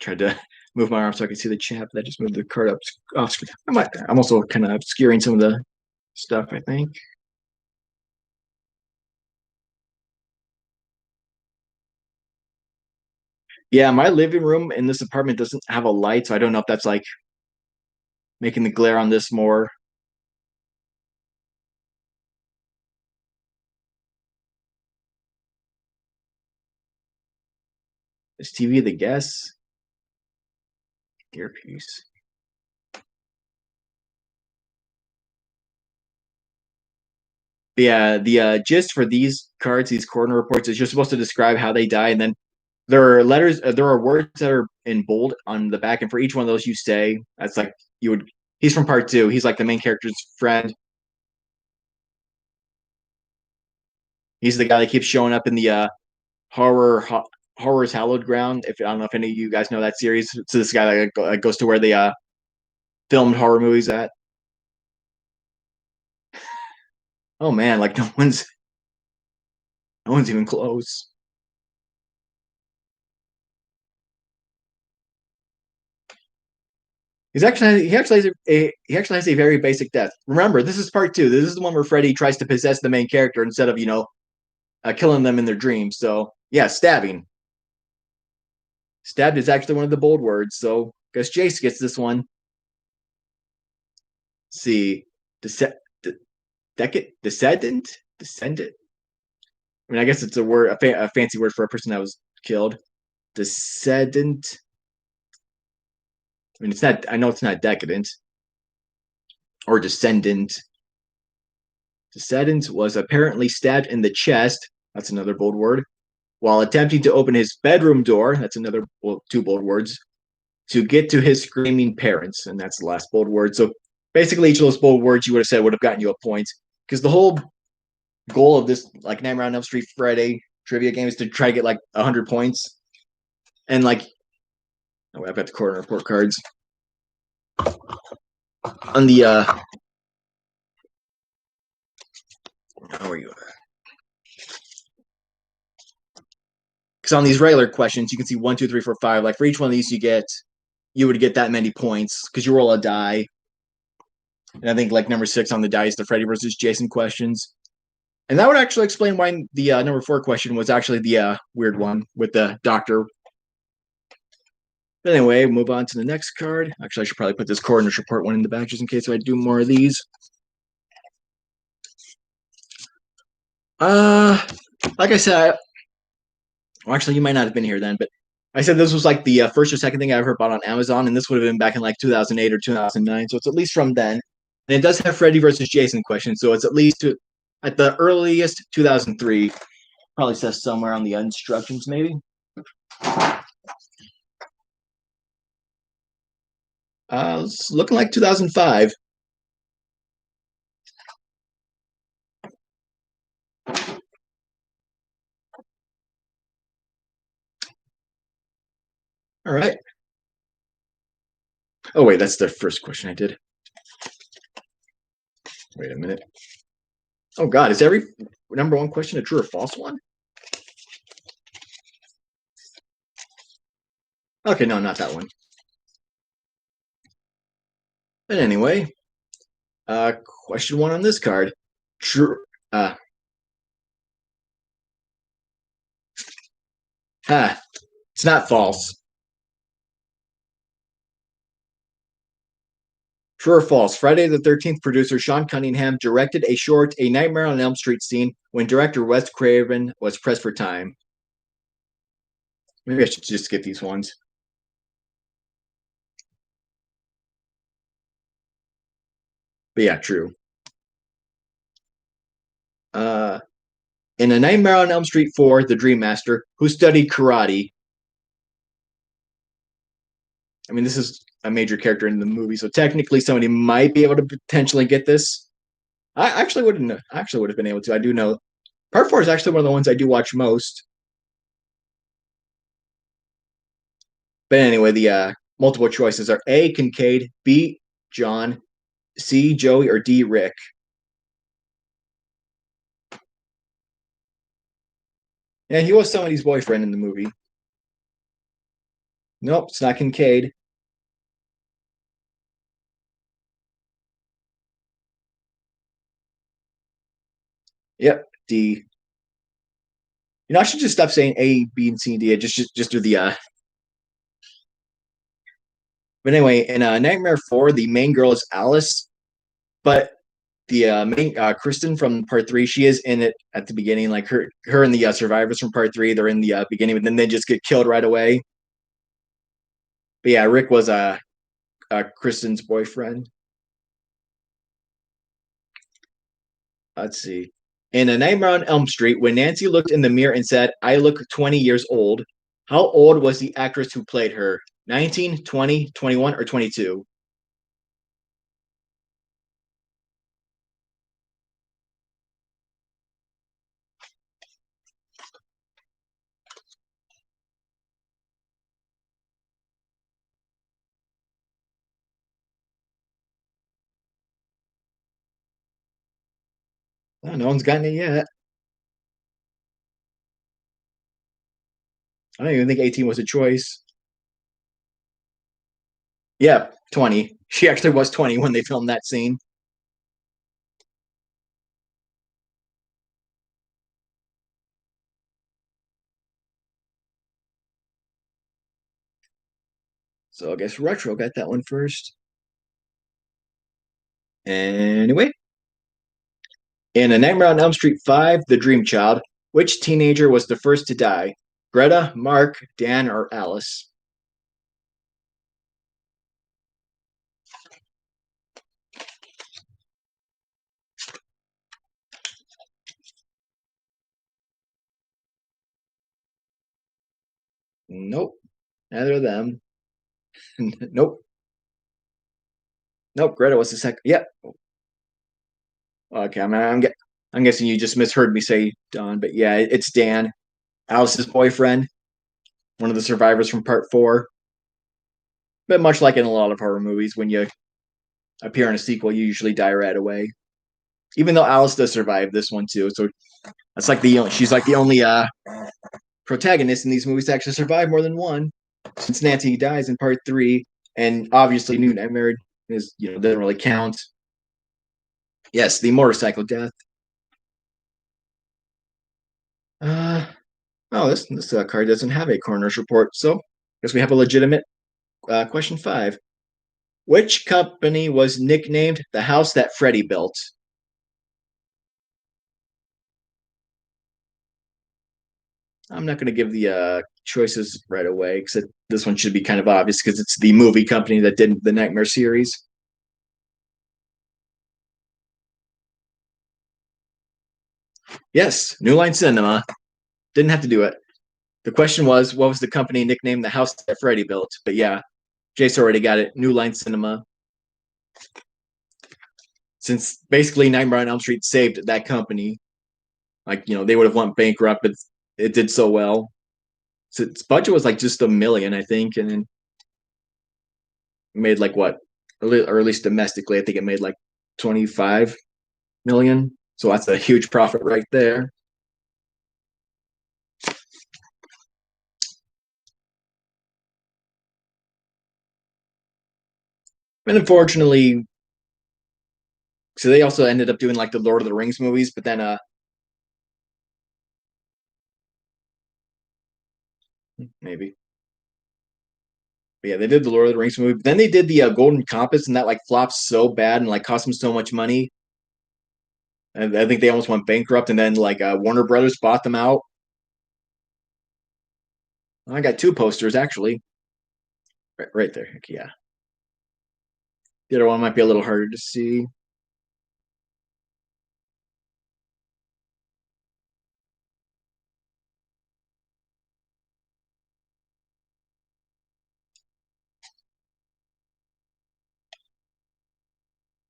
tried to move my arm so I could see the chat, but I just moved the card up off screen. I'm also kind of obscuring some of the stuff, I think. Yeah, my living room in this apartment doesn't have a light, so I don't know if that's like making the glare on this more. Is TV the guess? Earpiece. But yeah, the gist for these cards, these coroner reports, is you're supposed to describe how they die, and then there are letters, there are words that are in bold on the back, and for each one of those, you say that's like you would. He's from part 2. He's like the main character's friend. He's the guy that keeps showing up in the horror horror's hallowed ground. If I don't know if any of you guys know that series, so this guy that goes to where they filmed horror movies at. Oh man, like no one's even close. he actually has a very basic death. Remember, this is part two. This is the one where Freddy tries to possess the main character instead of killing them in their dreams. So yeah, stabbing. Stabbed is actually one of the bold words. So guess Jace gets this one. Let's see, Dece- de- descendant. I mean, I guess it's a word, a fancy word for a person that was killed. Descendant. I mean, it's not. I know it's not decadent or descendant. Descendant was apparently stabbed in the chest. That's another bold word. While attempting to open his bedroom door. That's another two bold words. To get to his screaming parents, and that's the last bold word. So basically, each of those bold words you would have said would have gotten you a point because the whole goal of this like Nightmare on Elm Street Friday trivia game is to try to get like 100 points. And like, oh, I've got the corner report cards on the how are you? Because on these regular questions, you can see 1, 2, 3, 4, 5. Like for each one of these, you would get that many points because you roll a die. And I think like number 6 on the die is the Freddy versus Jason questions. And that would actually explain why the number 4 question was actually the weird one with the doctor. But anyway, move on to the next card. Actually, I should probably put this coordinates report one in the back just in case I do more of these. Like I said, well, actually, you might not have been here then, but I said this was like the first or second thing I ever bought on Amazon, and this would have been back in like 2008 or 2009. So it's at least from then. And it does have Freddy versus Jason questions, so it's at least at the earliest 2003. Probably says somewhere on the instructions, maybe. It's looking like 2005. All right. Oh wait, that's the first question I did. Wait a minute. Oh God, is every number one question a true or false one? Okay, no, not that one. But anyway, question one on this card. True. It's not false. True or false? Friday the 13th producer Sean Cunningham directed a short A Nightmare on Elm Street scene when director Wes Craven was pressed for time. Maybe I should just skip these ones. But yeah, true. Uh, in A Nightmare on Elm Street 4, The Dream Master, who studied karate. I mean, this is a major character in the movie, so technically somebody might be able to potentially get this. I actually wouldn't. I actually would have been able to. I do know. Part 4 is actually one of the ones I do watch most. But anyway, the multiple choices are A. Kincaid, B. John, C. Joey, or D. Rick. Yeah, he was somebody's boyfriend in the movie. Nope, it's not Kincaid. Yep, D. I should just stop saying A, B, and C, and D. Just do the. But anyway, in Nightmare 4, the main girl is Alice, but the main Kristen from Part 3, she is in it at the beginning. Like her and the survivors from Part 3, they're in the beginning, but then they just get killed right away. But yeah, Rick was Kristen's boyfriend. Let's see. In A Nightmare on Elm Street, when Nancy looked in the mirror and said, "I look 20 years old," how old was the actress who played her? 19, 20, 21, or 22? Oh, no one's gotten it yet. I don't even think 18 was a choice. Yeah, 20. She actually was 20 when they filmed that scene. So I guess Retro got that one first. Anyway, in A Nightmare on Elm Street 5, The Dream Child, which teenager was the first to die? Greta, Mark, Dan, or Alice? Nope, neither of them. Nope, nope. Greta was the second. Yep. Okay, I'm guessing you just misheard me say Don, but yeah, it's Dan, Alice's boyfriend, one of the survivors from Part 4. But much like in a lot of horror movies, when you appear in a sequel, you usually die right away. Even though Alice does survive this one too, so that's like she's like the only protagonist in these movies to actually survive more than one. Since Nancy dies in Part 3, and obviously New Nightmare is doesn't really count. Yes, the motorcycle death. Uh, oh, this card doesn't have a coroner's report, so I guess we have a legitimate question 5. Which company was nicknamed the house that Freddy built? I'm not going to give the choices right away because this one should be kind of obvious because it's the movie company that did the Nightmare series. Yes, New Line Cinema. Didn't have to do it. The question was, what was the company nicknamed the house that Freddy built? But yeah, Jace already got it. New Line Cinema. Since basically Nightmare on Elm Street saved that company, like they would have went bankrupt, but it did so well. So its budget was like just 1 million, I think, and then made like what, or at least domestically, I think it made like 25 million. So that's a huge profit right there. And unfortunately, so they also ended up doing like the Lord of the Rings movies, but then maybe. But yeah, they did the Lord of the Rings movie. But then they did the Golden Compass, and that like flopped so bad and like cost them so much money. And I think they almost went bankrupt. And then like Warner Brothers bought them out. I got two posters actually, right there. Heck yeah, the other one might be a little harder to see.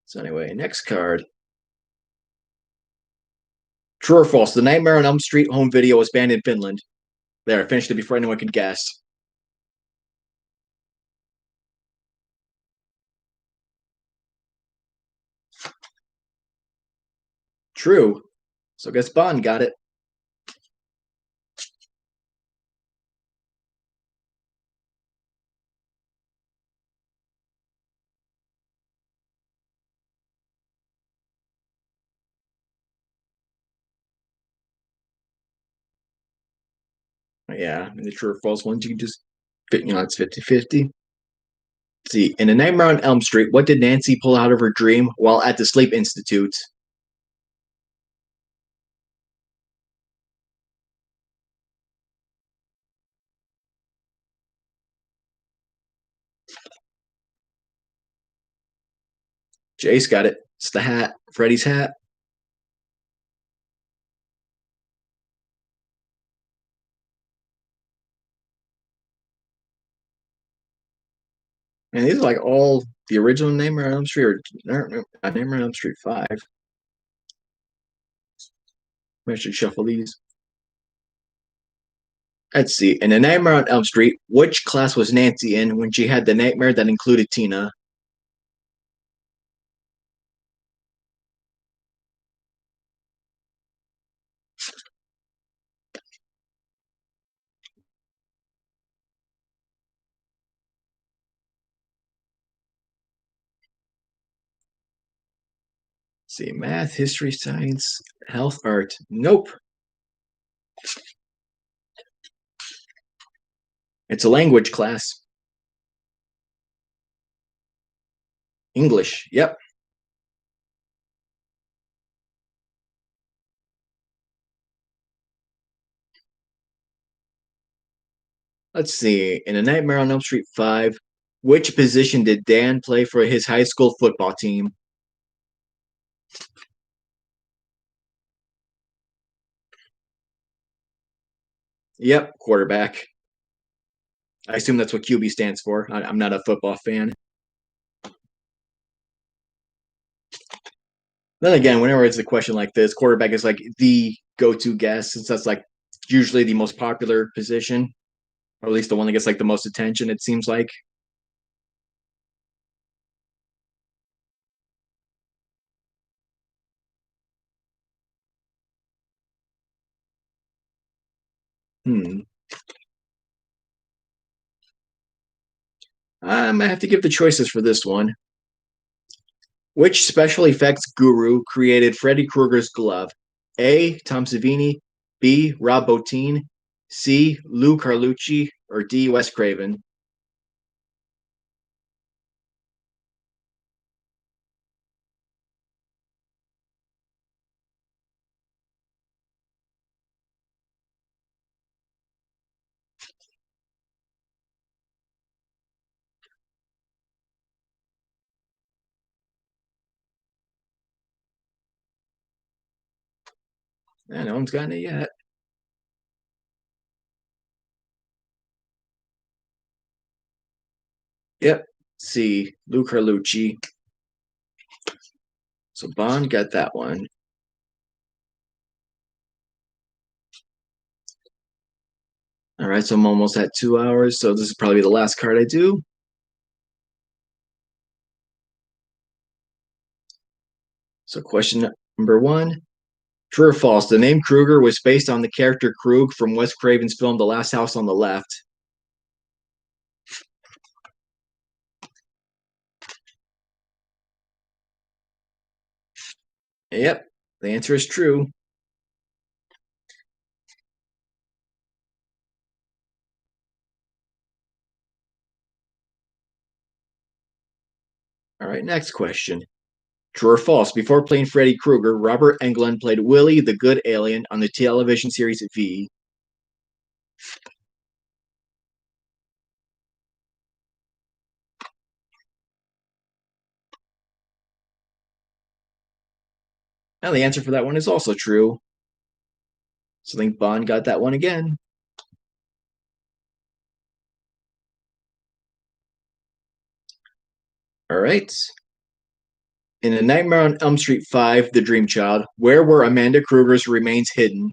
So anyway, next card. True or false? The Nightmare on Elm Street home video was banned in Finland. There, I finished it before anyone could guess. True. So I guess Bond got it. Yeah, in the true or false ones, you can just it's 50-50. Let's see, in A Nightmare on Elm Street, what did Nancy pull out of her dream while at the Sleep Institute? Jace got it. It's the hat, Freddy's hat. And these are like all the original Nightmare on Elm Street or Nightmare on Elm Street 5. I should shuffle these. Let's see. In A Nightmare on Elm Street, which class was Nancy in when she had the nightmare that included Tina? See, math, history, science, health, art. Nope. It's a language class. English. Yep. Let's see. In A Nightmare on Elm Street 5, which position did Dan play for his high school football team? Yep, quarterback. I assume that's what QB stands for. I'm not a football fan. Then again, whenever it's a question like this, quarterback is like the go-to guess since that's like usually the most popular position, or at least the one that gets like the most attention. It seems like. Hmm. I might have to give the choices for this one. Which special effects guru created Freddy Krueger's glove? A. Tom Savini, B. Rob Bottin, C. Lou Carlucci, or D. Wes Craven? No one's gotten it yet. Yep. C. Lou Carlucci. So Bond got that one. All right, so I'm almost at 2 hours. So this is probably the last card I do. So question number one. True or false? The name Krueger was based on the character Krug from Wes Craven's film The Last House on the Left. Yep, the answer is true. All right, next question. True or false? Before playing Freddy Krueger, Robert Englund played Willie the Good Alien on the television series V. Now the answer for that one is also true. So I think Bond got that one again. All right. In A Nightmare on Elm Street 5, The Dream Child, where were Amanda Kruger's remains hidden?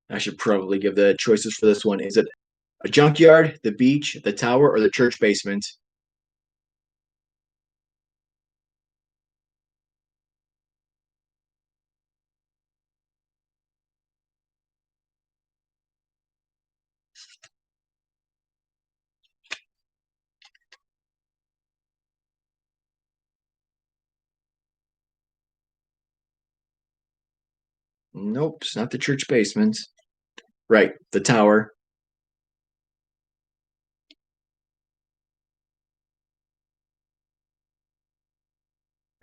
I should probably give the choices for this one. Is it a junkyard, the beach, the tower, or the church basement? Nope, it's not the church basement. Right, the tower.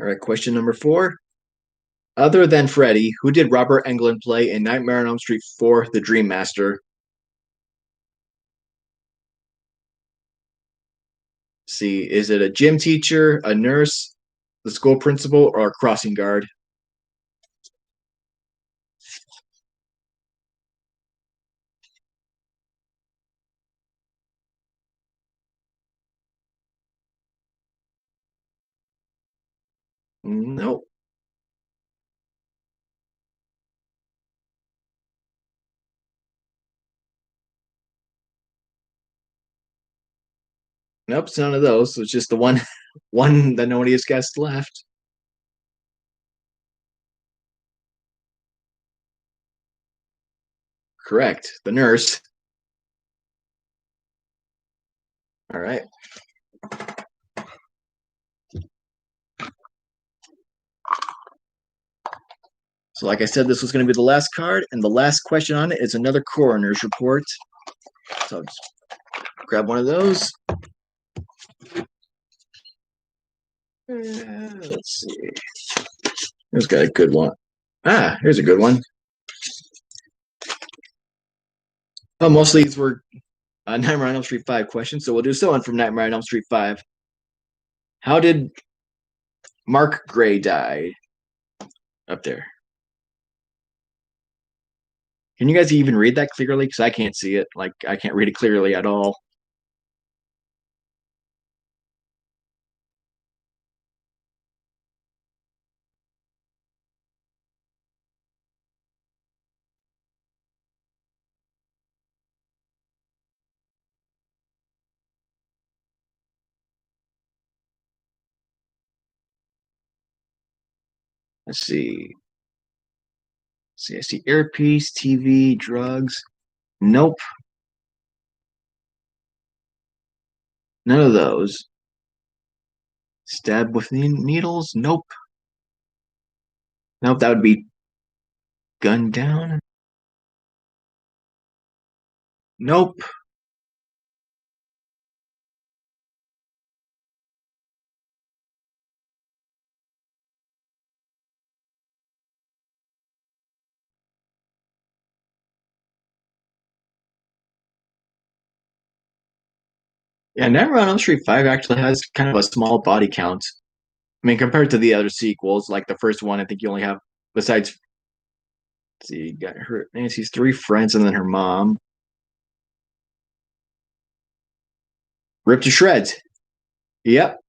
All right, question number four. Other than Freddy, who did Robert Englund play in Nightmare on Elm Street 4, The Dream Master? See, is it a gym teacher, a nurse, the school principal, or a crossing guard? Nope. Nope, it's none of those. So it's just the one one that nobody has guessed left. Correct. The nurse. All right. So, like I said, this was going to be the last card, and the last question on it is another coroner's report. So, I'll just grab one of those. Let's see. Who's got a good one? Ah, here's a good one. Oh, most of these were Nightmare on Elm Street 5 questions, so we'll do so on from Nightmare on Elm Street 5. How did Mark Gray die? Up there. Can you guys even read that clearly? Because I can't see it. Like, I can't read it clearly at all. Let's see. I see earpiece, TV, drugs. Nope, none of those. Stab with needles. Nope. Nope, that would be gunned down. Nope. Yeah, Nightmare on Elm Street 5 actually has kind of a small body count. I mean, compared to the other sequels, like the first one, I think you only have, besides, let's see, you got her, Nancy's three friends and then her mom. Ripped to shreds. Yep.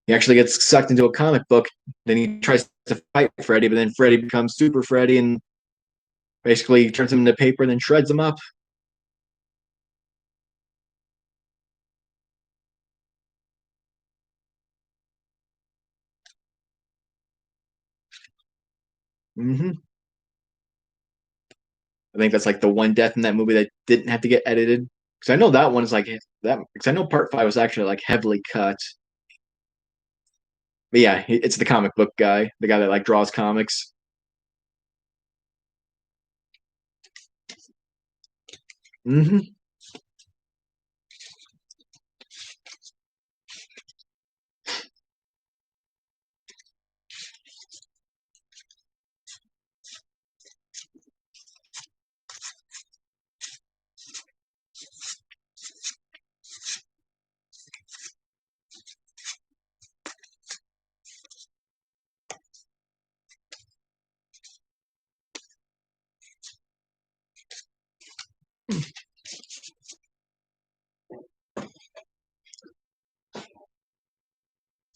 He actually gets sucked into a comic book. Then he tries to fight Freddy, but then Freddy becomes Super Freddy and basically turns him into paper and then shreds him up. Hmm. I think that's like the one death in that movie that didn't have to get edited. Because I know that one is like that. Because I know part 5 was actually like heavily cut. But yeah, it's the comic book guy, the guy that like draws comics. Hmm.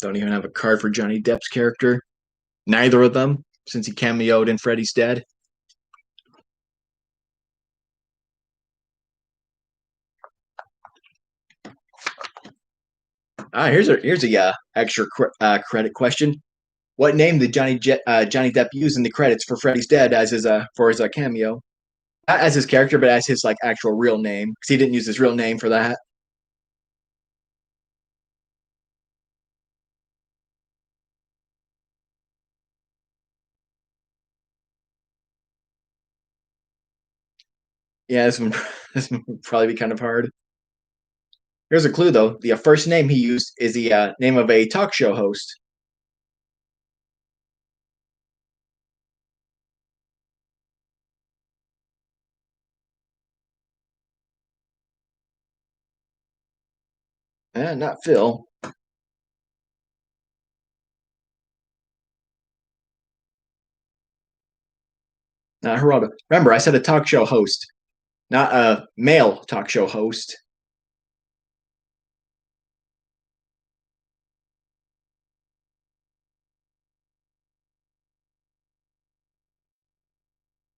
Don't even have a card for Johnny Depp's character. Neither of them, since he cameoed in Freddy's Dead. Ah, here's a extra credit question. What name did Johnny Depp use in the credits for Freddy's Dead as his for his cameo? Not as his character, but as his like actual real name, because he didn't use his real name for that. Yeah, this would probably be kind of hard. Here's a clue though. The first name he used is the name of a talk show host. Not Phil. Not Geraldo. Remember, I said a talk show host, not a male talk show host.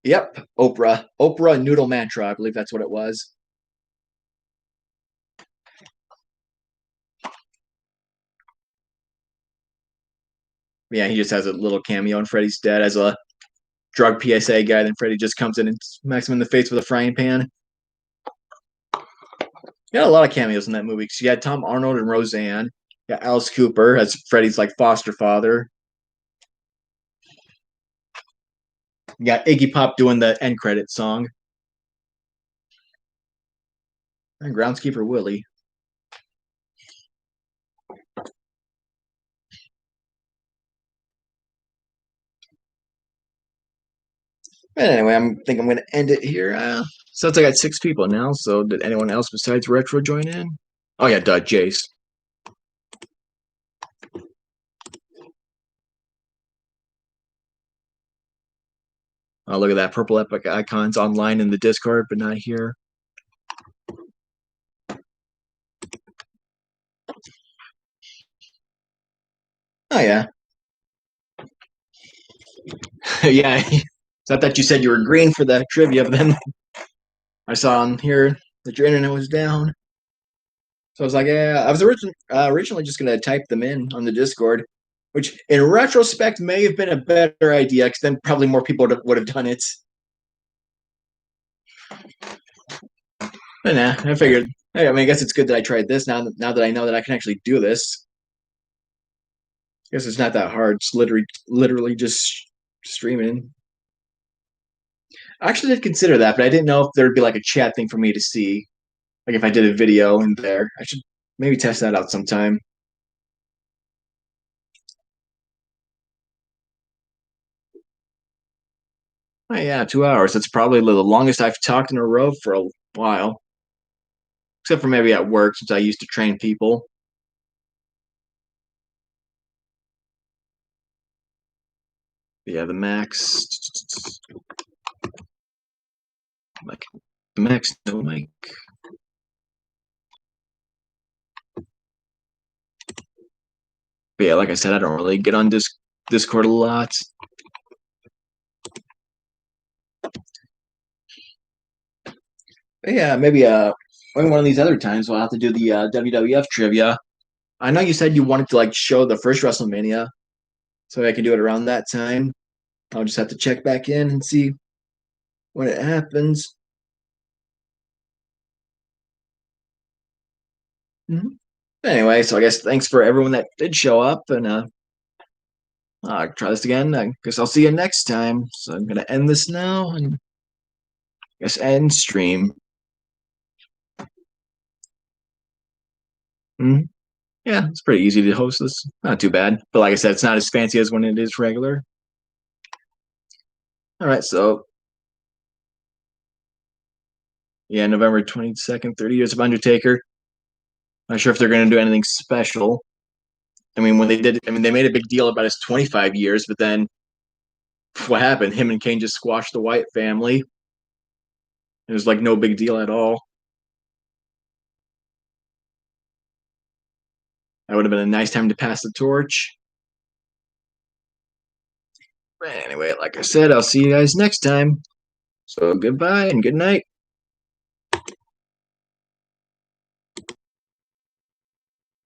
Yep, Oprah. Oprah Noodle Mantra. I believe that's what it was. Yeah, he just has a little cameo in Freddy's Dead as a drug PSA guy. Then Freddy just comes in and smacks him in the face with a frying pan. You got a lot of cameos in that movie. Cause you had Tom Arnold and Roseanne. You got Alice Cooper as Freddy's like foster father. You got Iggy Pop doing the end credit song. And groundskeeper Willie. But anyway, think I'm going to end it here. Since I got 6 people now, so did anyone else besides Retro join in? Oh yeah, Jace. Oh, look at that. Purple Epic icons online in the Discord, but not here. Oh yeah. Yeah. So I thought you said you were green for the trivia, but then I saw on here that your internet was down. So I was like, yeah, I was originally just going to type them in on the Discord, which in retrospect may have been a better idea because then probably more people would have done it. But nah, I figured. Hey, I mean, I guess it's good that I tried this now. Now that I know that I can actually do this, I guess it's not that hard. It's literally just streaming. I actually did consider that, but I didn't know if there'd be like a chat thing for me to see. Like if I did a video in there, I should maybe test that out sometime. Oh yeah, 2 hours. That's probably the longest I've talked in a row for a while, except for maybe at work since I used to train people. Yeah, the max. Like max no mic. But yeah, like I said, I don't really get on Discord a lot. But yeah, maybe one of these other times we'll have to do the WWF trivia. I know you said you wanted to like show the first WrestleMania, so I can do it around that time. I'll just have to check back in and see when it happens. Mm-hmm. Anyway, so I guess thanks for everyone that did show up, and I'll try this again. I guess I'll see you next time. So I'm gonna end this now, and I guess end stream. Mm-hmm. Yeah, it's pretty easy to host this. Not too bad, but like I said, it's not as fancy as when it is regular. All right, so yeah, November 22nd, 30 years of Undertaker. Not sure if they're going to do anything special. I mean, when they did, I mean, they made a big deal about his 25 years, but then what happened? Him and Kane just squashed the Wyatt family. It was like no big deal at all. That would have been a nice time to pass the torch. But anyway, like I said, I'll see you guys next time. So goodbye and good night.